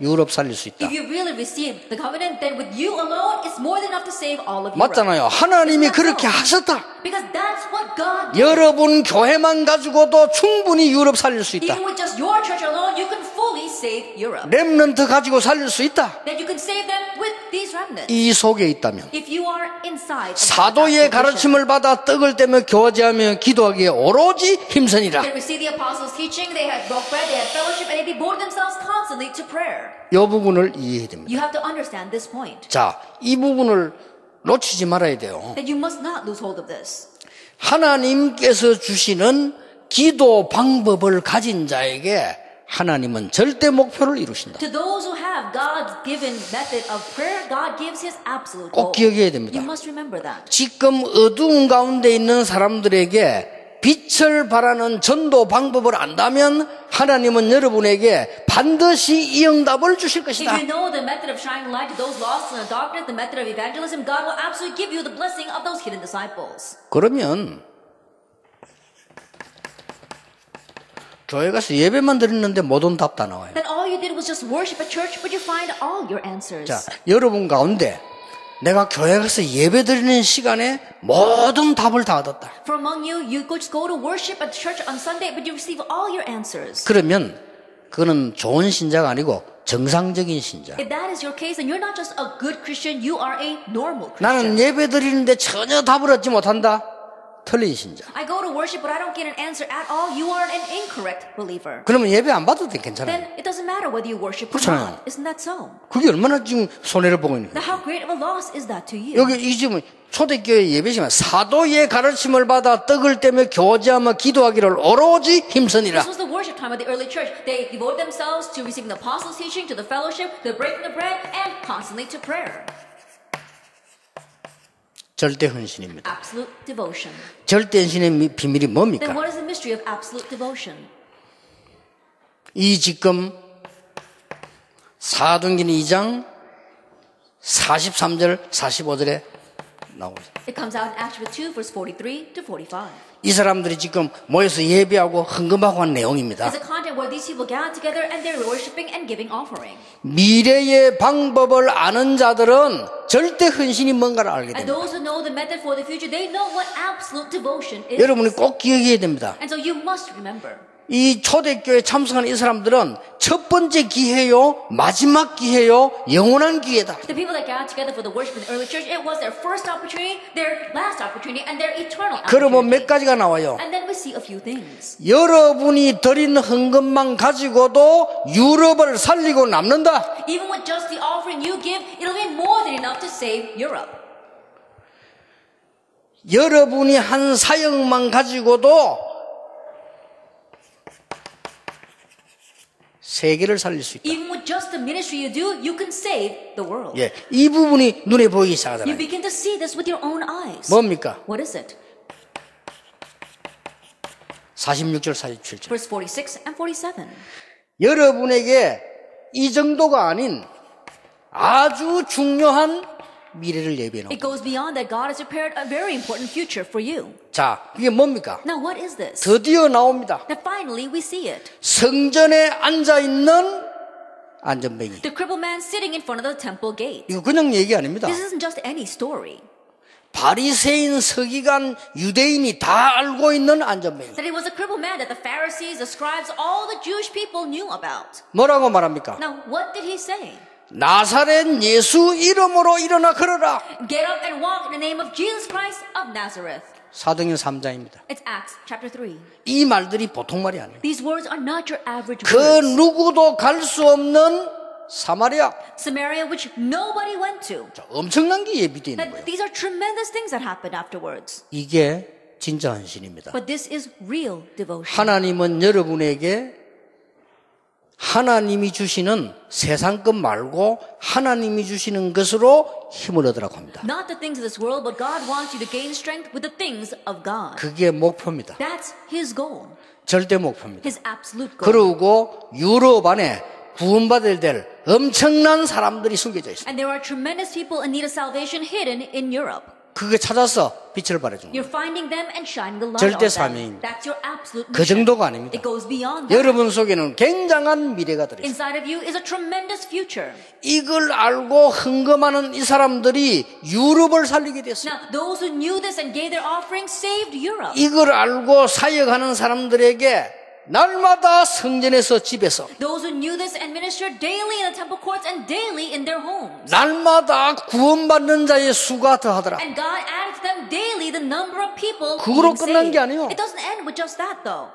유럽 살릴 수 있다. If you really receive the covenant, then with you alone, it's more than enough to save all of Europe. 맞잖아요. 하나님이 그렇게 하셨다. Because that's what God did. 여러분 교회만 가지고도 충분히 유럽 살릴 수 있다. Even with just your church alone, you can fully save Europe. 렘넌트 가지고 살릴 수 있다. That you can save them with these remnants. 이 속에 있다면 If you are inside of 사도의 that position, 가르침을 받아 떡을 떼며 교제하며 기도하기에 오로지 힘쓰니라. they received the apostles' teaching, they had broke bread, they had fellowship, and they devoted themselves constantly to prayer. 이 부분을 이해해야 됩니다. You have to understand this point. 자, 이 부분을 놓치지 말아야 돼요. That you must not lose hold of this. 하나님께서 주시는 기도 방법을 가진 자에게 하나님은 절대 목표를 이루신다. To those who have God's given method of prayer, God gives His absolute goal. 꼭 기억해야 됩니다. You must remember that. 지금 어두운 가운데 있는 사람들에게 빛을 발하는 전도 방법을 안다면 하나님은 여러분에게 반드시 이 응답을 주실 If 것이다. you know the method of shining light to those lost in the darkness, the method of evangelism, God will absolutely give you the blessing of those hidden disciples. 그러면 교회 가서 예배만 드리는데 모든 답 다 나와요. Then all you did was just worship at church, but you find all your answers. 자, 여러분 가운데 내가 교회 가서 예배 드리는 시간에 모든 답을 다 얻었다. For among you, you just go to worship at church on Sunday, but you receive all your answers. 그러면 그거는 좋은 신자가 아니고 정상적인 신자. If that is your case, then you're not just a good Christian, you are a normal 나는 Christian. 예배 드리는데 전혀 답을 얻지 못한다. 틀린 신자. I go to worship, but I don't get an answer at all. You are an incorrect believer. 그러면 예배 안 받아도 괜찮아요. Then it doesn't matter whether you worship or 그렇잖아요. not. Isn't that so? 그게 얼마나 지금 손해를 보고 있는 거예요. Now, how great of a loss is that to you? 여기 이 지금 초대교회 예배지만 사도의 가르침을 받아 떡을 떼며 교제하며 기도하기를 오로지 힘쓰니라. This was the worship time of the early church. They devoted themselves to receiving the apostles' teaching, to the fellowship, to breaking the bread, and constantly to prayer. 절대 헌신입니다. Absolute devotion. 절대 헌신의 비밀이 Then 뭡니까? what is the mystery of absolute devotion? 이 지금 사도행전 2장 43절 45절에 나오죠. It comes out in Acts 2, verse 43 to 45. 이 사람들이 지금 모여서 예배하고 헌금하고 한 내용입니다. It's a content where these people gather together and they're worshiping and giving offering. 미래의 방법을 아는 자들은 절대 헌신이 뭔가를 알게 And 됩니다. those who know the method for the future, they know what absolute devotion is. 여러분이 꼭 기억해야 됩니다. And so you must remember. 이 초대교회 참석하는 이 사람들은 첫 번째 기회요, 마지막 기회요, 영원한 기회다. The people that gathered together for the worship in the early church, it was their first opportunity, their last opportunity, and their eternal 그러면 몇 opportunity. 가지가 나와요. And then we see a few things. 여러분이 드린 헌금만 가지고도 유럽을 살리고 남는다. Even with just the offering you give, it'll be more than enough to save Europe. 여러분이 한 사역만 가지고도 세계를 살릴 수 있다. Even with just the ministry you do, you can save the world. 예, 이 부분이 눈에 보이기 You 시작하잖아요. begin to see this with your own eyes. 뭡니까? What is it? 46절 47절. Verse 46 and 47. 여러분에게 이 정도가 아닌 아주 중요한 미래를 예비해 놓은. It goes beyond that. God has prepared a very important future for you. 자, 이게 뭡니까? Now what is this? 드디어 나옵니다. Now finally we see it. 성전에 앉아 있는 안전뱅이. The crippled man sitting in front of the temple gate. 이거 그냥 얘기 아닙니다. This isn't just any story. 바리새인, 서기관, 유대인이 다 알고 있는 안전뱅이. That it was a crippled man that the Pharisees, the scribes, all the Jewish people knew about. 뭐라고 말합니까? Now what did he say? 나사렛 예수 이름으로 일어나 걸어라. Get up and walk in the name of Jesus Christ of Nazareth. 사도행전 3장입니다. It's Acts chapter 3. 이 말들이 보통 말이 아니에요. These words are not your average 그 words. 누구도 갈 수 없는 사마리아. Samaria, which nobody went to. 엄청난 게 예비되어 있는 거예요. These are tremendous things that happened afterwards. 이게 진짜 헌신입니다. But this is real devotion. 하나님은 여러분에게 하나님이 주시는 세상 것 말고 하나님이 주시는 것으로 힘을 얻으라고 합니다. Not the things of this world, but God wants you to gain strength with the things of God. 그게 목표입니다. That's His goal. 절대 목표입니다. His absolute goal. 그리고 유럽 안에 구원받을 될 엄청난 사람들이 숨겨져 있어요. And there are tremendous people in need of salvation hidden in Europe. 그게 찾아서 빛을 발해주는 거예요. You're finding them and shining the light 절대 on them. 사명입니다. That's your absolute 그 mission. 정도가 아닙니다. It goes beyond that. 여러분 속에는 굉장한 미래가 들어있어요. Inside of you is a tremendous future. 이걸 알고 헌금하는 이 사람들이 유럽을 살리게 됐어요. Now, those who knew this and gave their offering saved Europe. 이걸 알고 사역하는 사람들에게 날마다 성전에서 집에서 Those who knew this and ministered daily in the temple courts and daily in their homes. 날마다 구원받는 자의 수가 더하더라. And God added to them daily the number of people 그거로 being 끝난 게 saved. 아니에요. It doesn't end with just that though.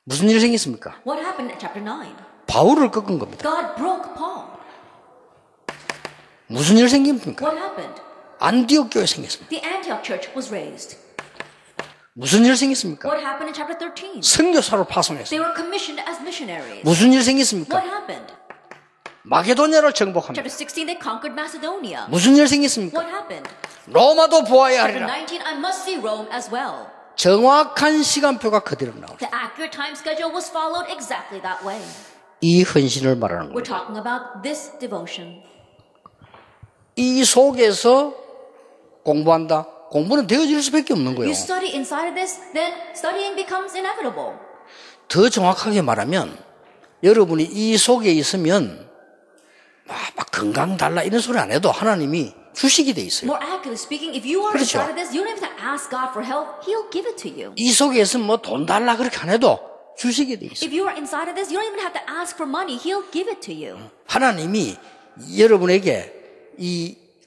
무슨 일이 생겼습니까? What happened in chapter 9? 바울을 꺾은 겁니다. God broke Paul. 무슨 일 생깁니까? What happened? 안디옥 교회 생겼습니다. The Antioch church was raised. 무슨 일 생겼습니까? What happened in chapter 13? 선교사로 They 파송했습니다. were commissioned as missionaries. 무슨 일 What 생겼습니까? happened? 마게도냐를 정복합니다. Chapter 16, they conquered Macedonia. 무슨 일 생겼습니까? What happened? 로마도 보아야 Chapter 하리라. 19, I must see Rome as well. 정확한 시간표가 그대로 나옵니다. The accurate time schedule was followed exactly that way. 이 헌신을 말하는 We're 거예요. talking about this devotion. 이 속에서 공부한다. 공부는 되어질 수밖에 없는 거예요. You study inside of this, then studying becomes inevitable. 더 정확하게 말하면 여러분이 이 속에 있으면 막 건강 달라 이런 소리 안 해도 하나님이 주시게 돼 있어요. More accurately speaking, if you are 그렇죠. inside of this, you don't even have to ask God for help. He'll give it to you. 이 속에 있으면 뭐 돈 달라 그렇게 안 해도 주시게 돼 있어요. If you are inside of this, you don't even have to ask for money. He'll give it to you. 하나님이 여러분에게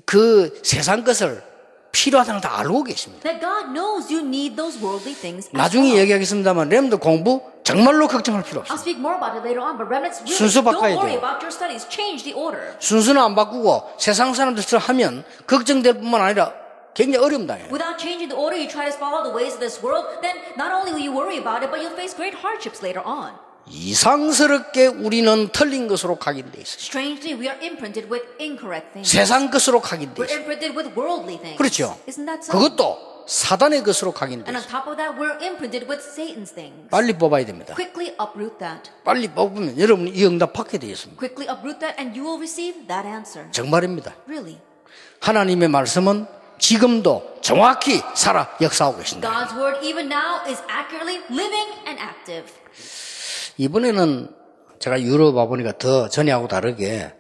그 세상 것을 필요하다는 걸 다 알고 계십니다. That God knows you need those worldly things as 나중에 well. 얘기하겠습니다만 렘도 공부 정말로 걱정할 필요 I'll 없어요. speak more about it later on, but remnants really 순서 don't 바꿔야 worry 돼요. about your studies. Change the order. 순서는 안 바꾸고 세상 사람들처럼 하면 걱정될 뿐만 아니라 굉장히 어려움 당해요. Without changing the order, you try to follow the ways of this world, then not only will you worry about it, but you'll face great hardships later on. 이상스럽게 우리는 틀린 것으로 각인돼 있어요. Strangely, we are imprinted with incorrect things. 세상 것으로 각인돼 We're 있어요. imprinted with worldly things. 그렇죠. Isn't that so? 그것도 사단의 것으로 각인돼 And on 있어요. top of that, we're imprinted with Satan's things. 빨리 뽑아야 됩니다. Quickly uproot that. 빨리 뽑으면 여러분이 이 응답 받게 되어 있습니다. Quickly uproot that, and you will receive that answer. 정말입니다. Really. 하나님의 말씀은 지금도 정확히 살아 역사하고 계신다. God's word, even now, is accurately living and active. 이번에는 제가 유럽 와보니까 더 전에하고 다르게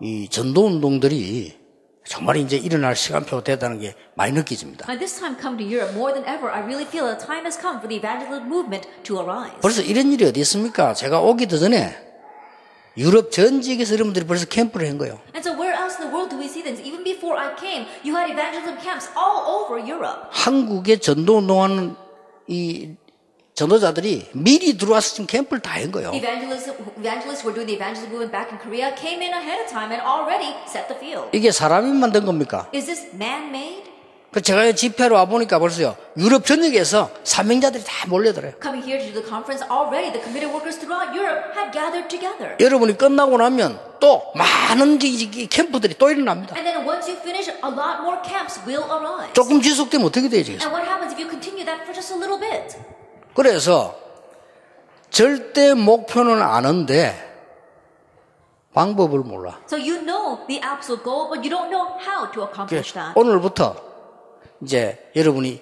이 전도 운동들이 정말 이제 일어날 시간표가 됐다는 게 많이 느껴집니다. At this time come to Europe, more than ever, I really feel the time has come for the evangelistic movement to arise. 벌써 이런 일이 어디 있습니까? 제가 오기도 전에 유럽 전 지역에서 여러분들이 벌써 캠프를 한 거예요. And so where else in the world do we see things? Even before I came, you had evangelism camps all over Europe. 한국에 전도 운동하는 이 전도자들이 미리 들어와서 지금 캠프를 다 한 거예요. Evangelists were doing the evangelism movement back in Korea, came in ahead of time and already set the field. 이게 사람이 만든 겁니까? Is this man-made? 그 제가 집회로 와보니까 벌써요, 유럽 전역에서 사명자들이 다 몰려들어요. Coming here to the conference, already the committed workers throughout Europe had gathered together. 여러분이 끝나고 나면 또 많은 이 캠프들이 또 일어납니다. And then once you finish, a lot more camps will arise. 조금 지속되면 어떻게 되죠? And what happens if you continue that for just a little bit? 그래서 절대 목표는 아는데 방법을 몰라. So you know the absolute goal, but you don't know how to accomplish that. 오늘부터 이제 여러분이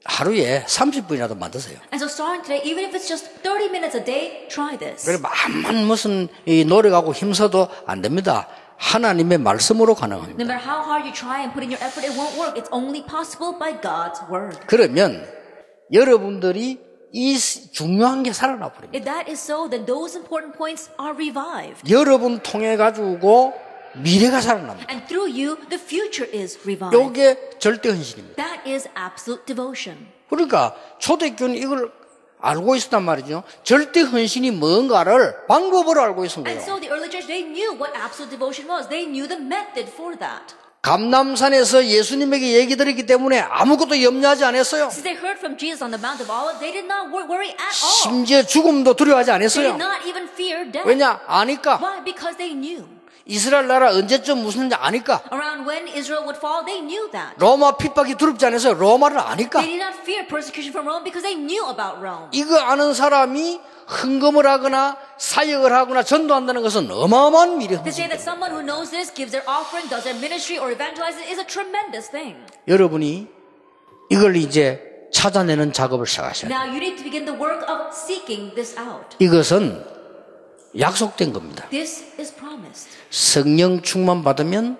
하루에 30분이라도 만드세요. And so starting today, even if it's just 30 minutes a day, try this. 그래 만만 무슨 이 노력하고 힘써도 안 됩니다. 하나님의 말씀으로 가능합니다. No matter how hard you try and put in your effort, it won't work. It's only possible by God's word. 그러면 여러분들이 이 중요한 게 살아나 버립니다. If that is so, then those important points are revived. 여러분 통해 가지고 미래가 살아납니다. And through you, the future is revived. 이게 절대 헌신입니다. That is absolute devotion. 그러니까 초대교회는 이걸 알고 있었단 말이죠. 절대 헌신이 뭔가를 방법으로 알고 있었던 And 거예요. so the early church, they knew what absolute devotion was. They knew the method for that. 감람산에서 예수님에게 얘기 드렸기 때문에 아무것도 염려하지 않았어요. Since they heard from Jesus on the Mount of Olives, they did not worry at all. 심지어 죽음도 두려워하지 They 않았어요. did not even fear death. 왜냐? 아니까. Why? Because they knew. 이스라엘 나라 언제쯤 무슨지 아니까. Around when Israel would fall, they knew that. 로마 핍박이 두렵지 않았어요. 로마를 아니까. They did not fear persecution from Rome because they knew about Rome. 이거 아는 사람이 헌금을 하거나 사역을 하거나 전도한다는 것은 어마어마한 미래. To say that someone who knows this, gives their offering, does their ministry, or evangelizes is a tremendous thing. 여러분이 이걸 이제 찾아내는 작업을 시작하셔야 돼요. Now you need to begin the work of seeking this out. 이것은 약속된 겁니다. This is promised. 성령 충만 받으면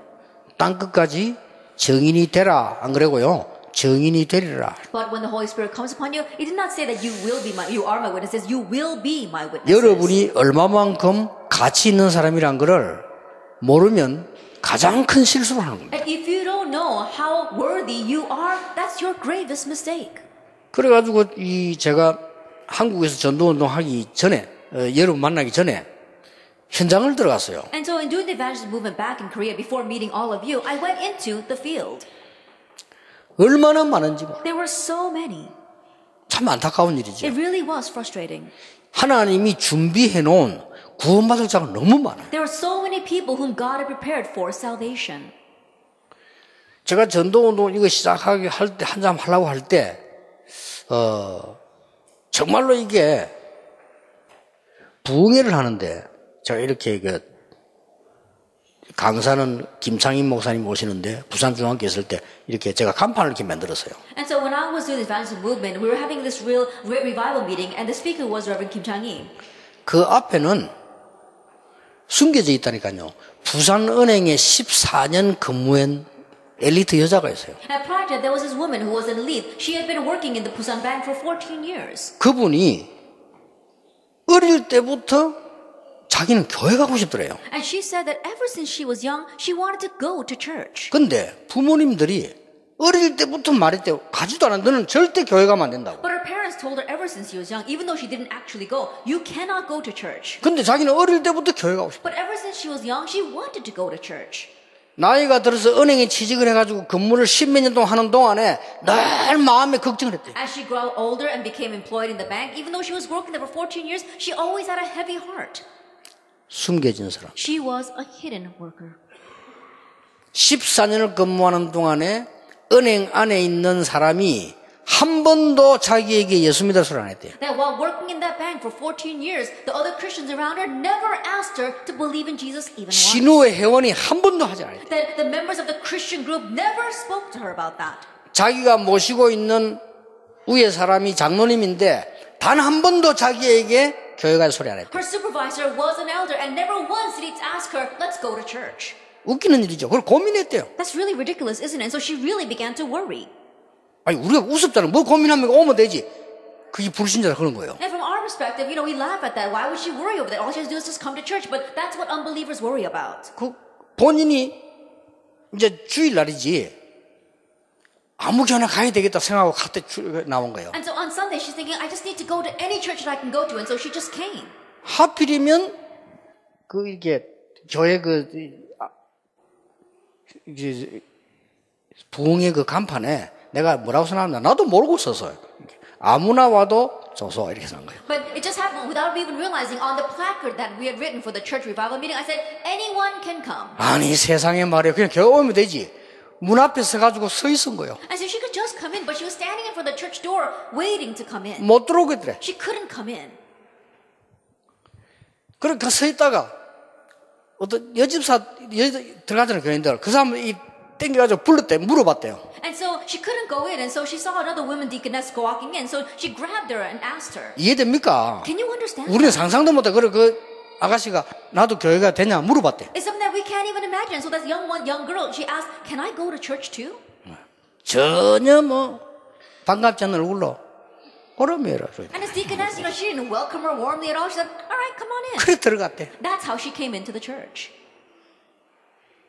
땅끝까지 증인이 되라. 안 그러고요. 증인이 되리라. But when the Holy Spirit comes upon you, it did not say that you are my witnesses. You will be my witnesses. 여러분이 얼마만큼 가치 있는 사람이란 거를 모르면 가장 큰 실수를 하는 겁니다. And if you don't know how worthy you are, that's your gravest mistake. 그래가지고 제가 한국에서 전도운동 하기 전에 여러분 만나기 전에 현장을 들어갔어요. And so in doing the evangelism movement back in Korea, before meeting all of you, I went into the field. 얼마나 많은지 There were so many. 참 안타까운 일이죠. It really was frustrating. 하나님이 준비해 놓은 구원받을 자가 너무 많아요. There were so many people whom God had prepared for salvation. 제가 전도운동 이거 시작하기 할 때 한참 하려고 할 때 정말로 이게 부흥회를 하는데 제가 이렇게 강사는 김창인 목사님 오시는데 부산중앙교 있을 때 이렇게 제가 간판을 이렇게 만들었어요. And so when I was doing the evangelism movement, we were having this real revival meeting, and the speaker was Reverend Kim Chang-il. 그 앞에는 숨겨져 있다니까요. 부산은행에 14년 근무한 엘리트 여자가 있어요. And prior to that, there was this woman who was an elite. She had been working in the Busan Bank for 14 years. 그분이 어릴 때부터 자기는 교회 가고 싶더래요. And she said that ever since she was young, she wanted to go to church. 근데 부모님들이 어릴 때부터 말했대요. 가지도 않아. 너는 절대 교회 가면 안 된다고. But her parents told her ever since she was young, even though she didn't actually go, you cannot go to church. 근데 자기는 어릴 때부터 교회 가고 싶어. But ever since she was young, she wanted to go to church. 나이가 들어서 은행에 취직을 해가지고 근무를 10몇 년 동안 하는 동안에 늘 마음에 걱정을 했대요. As she grew older and became employed in the bank, even though she was working there for 14 years, she always had a heavy heart. 숨겨진 사람. She was a hidden worker. 14년을 근무하는 동안에 은행 안에 있는 사람이 한 번도 자기에게 예수 믿을 소리 안 했대요. That while working in that bank for 14 years, the other Christians around her never asked her to believe in Jesus even once. 신우의 회원이 한 번도 하지 않았대요. That the members of the Christian group never spoke to her about that. 자기가 모시고 있는 위에 사람이 장로님인데 단 한 번도 자기에게 교회 갈 소리 안 했대요. Her supervisor was an elder and never once did he ask her, let's go to church. 웃기는 일이죠. 그걸 고민했대요. That's really ridiculous, isn't it? And so she really began to worry. 아니 우리가 우습잖아. 뭐 고민하면 오면 되지. 그게 불신자라 그런 거예요. And from our perspective, we laugh at that. Why would she worry over that? All she has to do is just come to church. But that's what unbelievers worry about. 그 본인이 이제 주일날이지 아무 교회나 가야 되겠다 생각하고 갔다 나온 거예요. And so on Sunday, she's thinking, I just need to go to any church that I can go to. And so she just came. 하필이면 이게 교회 부흥의 그 간판에 내가 뭐라고 써놨나 나도 모르고 썼어요. 아무나 와도 줘서 이렇게 쓴 거예요. But it just happened without even realizing on the placard that we had written for the church revival meeting, I said, anyone can come. 아니 세상에 말이야 그냥 겨우 오면 되지. 문 앞에 서가지고 서 있은 거예요. And so she could just come in, but she was standing in front of the church door waiting to come in. 못 들어오겠더래. She couldn't come in. 그러니까 서 있다가 어떤 여집사 들어가잖아요 교인들. 그 사람 이 땡겨가지고 불렀대 물어봤대요. And so she couldn't go in, and so she saw another woman deaconess walking in, so she grabbed her and asked her, 이해됩니까? can you understand? 우리는 상상도 못해. 그래 그 아가씨가 나도 교회가 되냐 물어봤대. It's something that we can't even imagine. So that young girl, she asked, can I go to church too? 전혀 뭐 반갑지 않은 얼굴로 그러면라. And as deaconess, she didn't welcome her warmly at all. She said, all right, come on in. 그래 들어갔대. That's how she came into the church.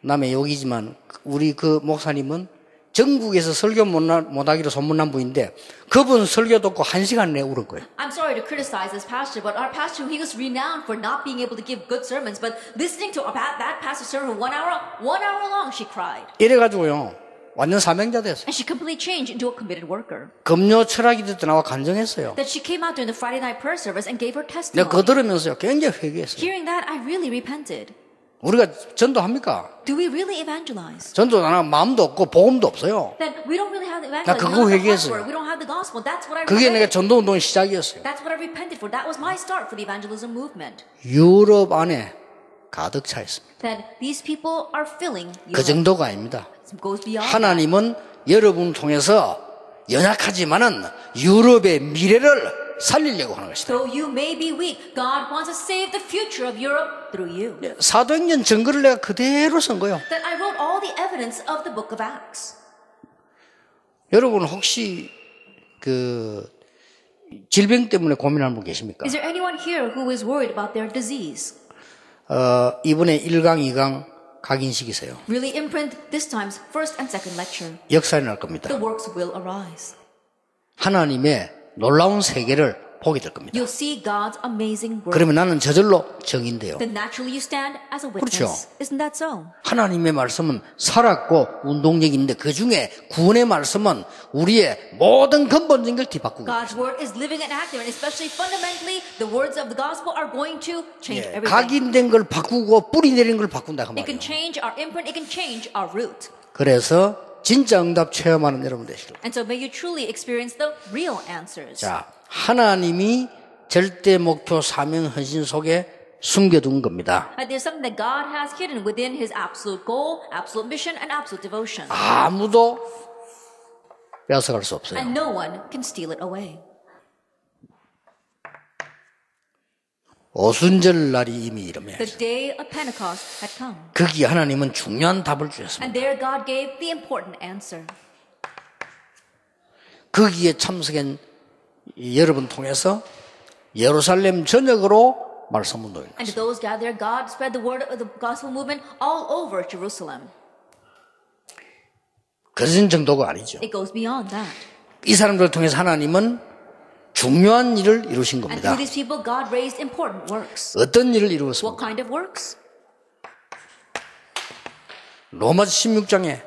남의 욕이지만 우리 그 목사님은 전국에서 설교 못하기로 소문난 분인데 그분 설교 듣고 1시간 내에 울은 거예요. I'm sorry to criticize this pastor, but our pastor, he was renowned for not being able to give good sermons, but listening to that pastor's sermon for 1 hour long, she cried. 이래가지고요 완전 사명자 됐어요. And she completely changed into a committed worker. 금요 철학이 듣다 나와 간증했어요. That she came out during the Friday night prayer service and gave her testimony. 내가 그거 들으면서요 굉장히 회개했어요. Hearing that, I really repented. 우리가 전도합니까? Do we really evangelize? 전도 안 하면 마음도 없고 복음도 없어요. Then we don't really have the 나 evangelism. 그거 회개했어요. We don't have the gospel. That's what I 그게 내가 repented. 전도 운동의 시작이었어요. That's what I repented for. That was my start for the evangelism movement. 유럽 안에 가득 차 있습니다. That these people are filling 그 Europe. 정도가 아닙니다. It goes beyond that. 하나님은 여러분을 통해서 연약하지만은 유럽의 미래를 살리려고 하는 것이다. Though you may be weak, God wants to save the future of Europe through you. 사도행전 증거를 내가 그대로 쓴 거예요. That I wrote all the evidence of the book of Acts. 여러분 혹시 그 질병 때문에 고민하는 분 계십니까? Is there anyone here who is worried about their disease? 이번에 1강, 2강 각인식이세요. Really imprint this time's first and second lecture. 역사에 날 겁니다. The works will arise. 하나님의 놀라운 세계를 보게 될 겁니다. You'll see God's amazing work. 그러면 나는 저절로 증인돼요. Then naturally you stand as a witness. 그렇죠. Isn't that so? 하나님의 말씀은 살았고 운동력인데 그 중에 구원의 말씀은 우리의 모든 근본적인 걸 뒤바꾸고 God's word is living and active, and especially fundamentally, the words of the gospel are going to change everything. 각인된 걸 바꾸고 뿌리 내린 걸 바꾼다 그 It can 말이에요. change our imprint. It can change our root. 그래서 진짜 응답 체험하는 여러분 되시길. And so may you truly experience the real answers. 자, 하나님이 절대 목표 사명 헌신 속에 숨겨둔 겁니다. There's something that God has hidden within His absolute goal, absolute mission, and absolute devotion. 아무도 빼앗아갈 수 없어요. And no one can steal it away. 오순절 날이 이미 이르며 The day of Pentecost had come. 거기에 하나님은 중요한 답을 주셨습니다. And there God gave the important answer. 거기에 참석한 여러분 통해서 예루살렘 전역으로 말씀 운동을 And to those gathered there, God spread the word of the gospel movement all over Jerusalem. 그런 정도가 아니죠. It goes beyond that. 이 사람들을 통해서 하나님은 중요한 일을 이루신 And 겁니다. through these people, God raised important works. 어떤 일을 What 이루었습니까? kind of works? 로마서 16장에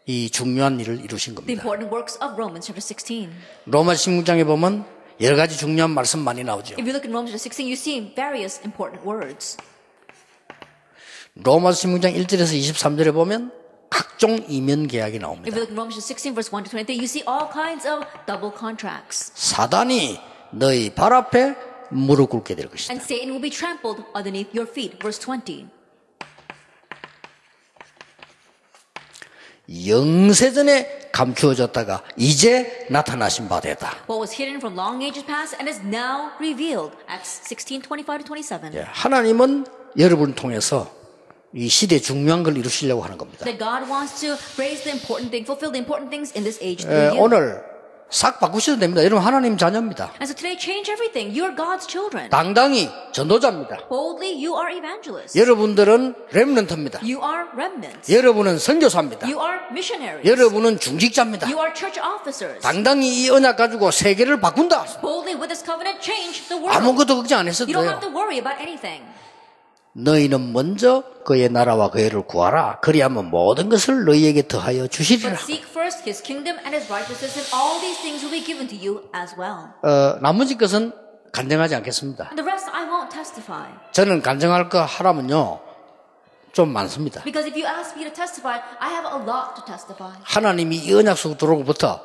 이 중요한 일을 이루신 The 겁니다. important works of Romans chapter 16. 로마서 16장에 보면 여러 가지 중요한 말씀 많이 나오죠. If you look at Romans chapter 16, you see various important words. 로마서 16장 1절에서 23절에 보면 각종 이면 계약이 If 나옵니다. you look at Romans chapter 16, verse 1 to 23, you see all kinds of double contracts. 사단이 너희 발 앞에 무릎 꿇게 될 것이다. And Satan will be trampled underneath your feet. Verse 20. 영세전에 감추어졌다가 이제 나타나신 바 되다. What was hidden from long ages past and is now revealed. Acts 16:25 to 27. 하나님은 여러분을 통해서 이 시대에 중요한 걸 이루시려고 하는 겁니다. That God wants to raise the important thing, fulfill the important things in this age through you. 오늘 싹 바꾸셔도 됩니다. 여러분 하나님 자녀입니다. And so today, change everything. You are God's children. 당당히 전도자입니다. Boldly, you are evangelists. 여러분들은 렘넌트입니다. You are remnants. 여러분은 선교사입니다. You are missionaries. 여러분은 중직자입니다. You are church officers. 당당히 이 언약 가지고 세계를 바꾼다. Boldly with this covenant, change the world. 아무것도 걱정 안 했어도 You don't 돼요. have to worry about anything. 너희는 먼저 그의 나라와 그의 의를 구하라. 그리하면 모든 것을 너희에게 더하여 주시리라. But seek first his kingdom and his righteousness, and all these things will be given to you as well. 나머지 것은 간증하지 않겠습니다. And the rest I won't testify. 저는 간증할 거 하라면요, 좀 많습니다. Because if you ask me to testify, I have a lot to testify. 하나님이 이 언약속 들어오고부터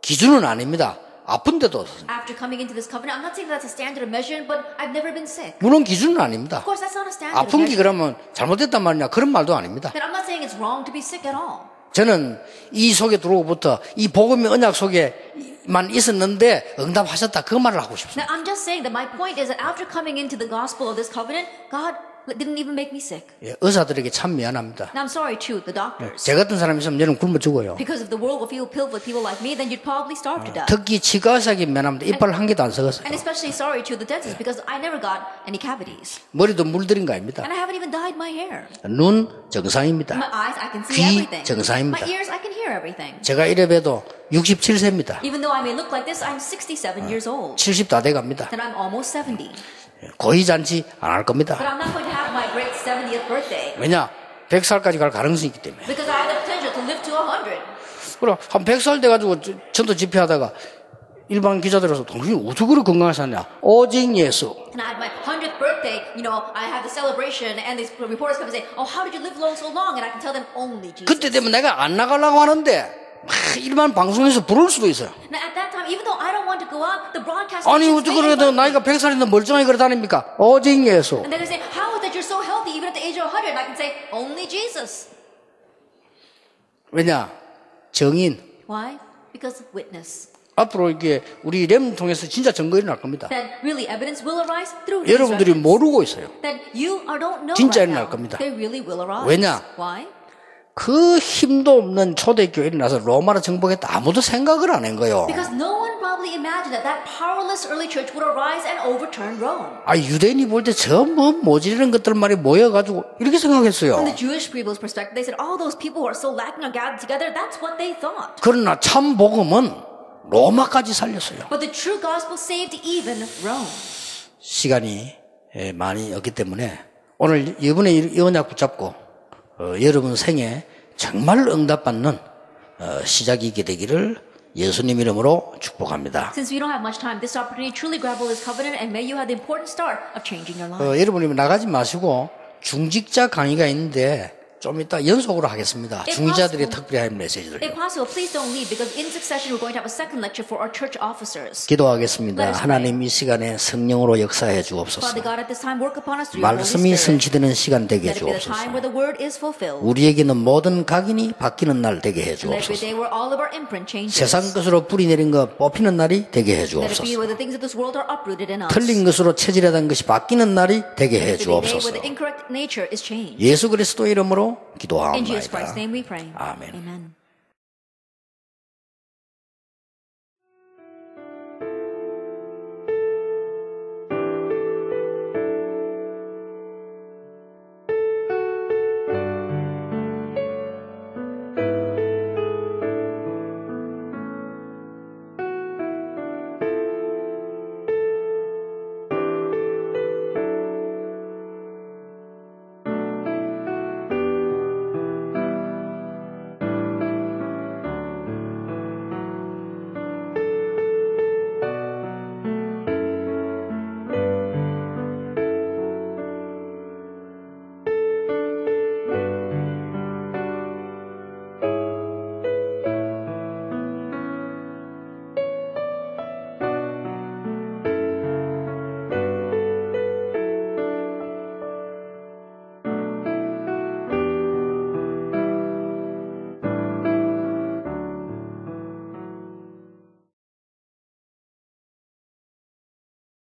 기준은 아닙니다. 아픈데도. After coming into this covenant, I'm not saying that's a standard of measure, but I've never been sick. 물론 기준은 아닙니다. Of course, that's not a standard of 아픈 게 measure. 그러면 잘못됐단 말이냐, 그런 말도 아닙니다. Then I'm not saying it's wrong to be sick at all. 저는 이 속에 들어오고부터 이 복음의 언약 속에만 있었는데 응답하셨다, 그 말을 하고 싶습니다. Now, I'm just saying that my point is that after coming into the gospel of this covenant, God didn't even make me sick. 예, 의사들에게 참 미안합니다. Now, I'm sorry to the doctors. 제 같은 사람이 있으면 여러분 굶어 죽어요. Because if the world will feel filled with people like me, then you'd probably starve to death. 특히 치과 의사에게 미안합니다. 이빨 한 개도 안 썩었어요. And especially sorry to the dentist because I never got any cavities. 머리도 물들인 거 아닙니다. And I haven't even dyed my hair. 눈 정상입니다. My eyes, I can see 귀 everything. 정상입니다. My ears, I can hear everything. 제가 이래 봬도 67세입니다. Even though I may look like this, I'm 67 years old. 70 다 돼갑니다. And I'm almost 70. 고위잔치 안 할 겁니다. But I'm not going to have my great 70th birthday. 왜냐? 100살까지 갈 가능성이 있기 때문에. Because I have the potential to live to 100. 그럼 한 100살 돼가지고 전도 집회하다가 일반 기자들에서 당신이 어떻게 그렇게 건강하게 사냐? 오직 예수. And I had my 100th birthday, I had the celebration, and these reporters come and say, oh, how did you live so long? And I can tell them only Jesus. 그때 되면 내가 안 나가려고 하는데 일반 방송에서 부를 수도 있어요. Now at that time, even though I don't want to go out, the broadcast 아니 stations 어떻게 may 그래도 invite me. 나이가 100살인데 멀쩡하게 그래 다닙니까? 오직 예수. And then they say, how is it you're so healthy even at the age of 100? And I can say, only Jesus. 왜냐? 정인. Why? Because of witness. 앞으로 이게 우리 렘 통해서 진짜 증거 일어날 겁니다. That really evidence will arise through these 여러분들이 records. 모르고 있어요. That you don't know 진짜 right 일어날 now. 겁니다. They really will arise. 왜냐? Why? 그 힘도 없는 초대교회 일어나서 로마를 정복했다 아무도 생각을 안 한 거예요. Because no one probably imagined that that powerless early church would arise and overturn Rome. 유대인이 볼 때 저 모질이는 것들만이 모여가지고 이렇게 생각했어요. From the Jewish people's perspective, they said, all those people who are so lacking are gathered together, that's what they thought. 그러나 참 복음은 로마까지 살렸어요. But the true gospel saved even Rome. 시간이 많이 없기 때문에 오늘 이번에 이 언약 붙잡고 여러분 생에 정말 응답받는 시작이 있게 되기를 예수님 이름으로 축복합니다. Since we don't have much time, this opportunity truly grab hold of this covenant and may you have the important start of changing your life. 여러분이 나가지 마시고 중직자 강의가 있는데 좀 이따 연속으로 하겠습니다. 중직자들이 특별히 할 메시지들. If possible, please don't leave because in succession we're going to have a second lecture for our church officers. 기도하겠습니다. 하나님 이 시간에 성령으로 역사해 주옵소서. Father God, at this time work upon us through your Holy 말씀이 Spirit. 성취되는 시간 되게 해 Let it be the time where 주옵소서. the word is fulfilled. 우리에게는 모든 각인이 바뀌는 날 되게 해 Let every 주옵소서. day where all of our imprint changes. 세상 것으로 뿌리 내린 것 뽑히는 날이 되게 해 Let it be 주옵소서. where the things of this world are uprooted in us. 틀린 것으로 체질하던 것이 바뀌는 날이 되게 해 Let it be the day where 주옵소서. the incorrect nature is changed. 예수 그리스도 이름으로 In Jesus Christ's 기도하옵나이다. name we pray. 아멘. Amen.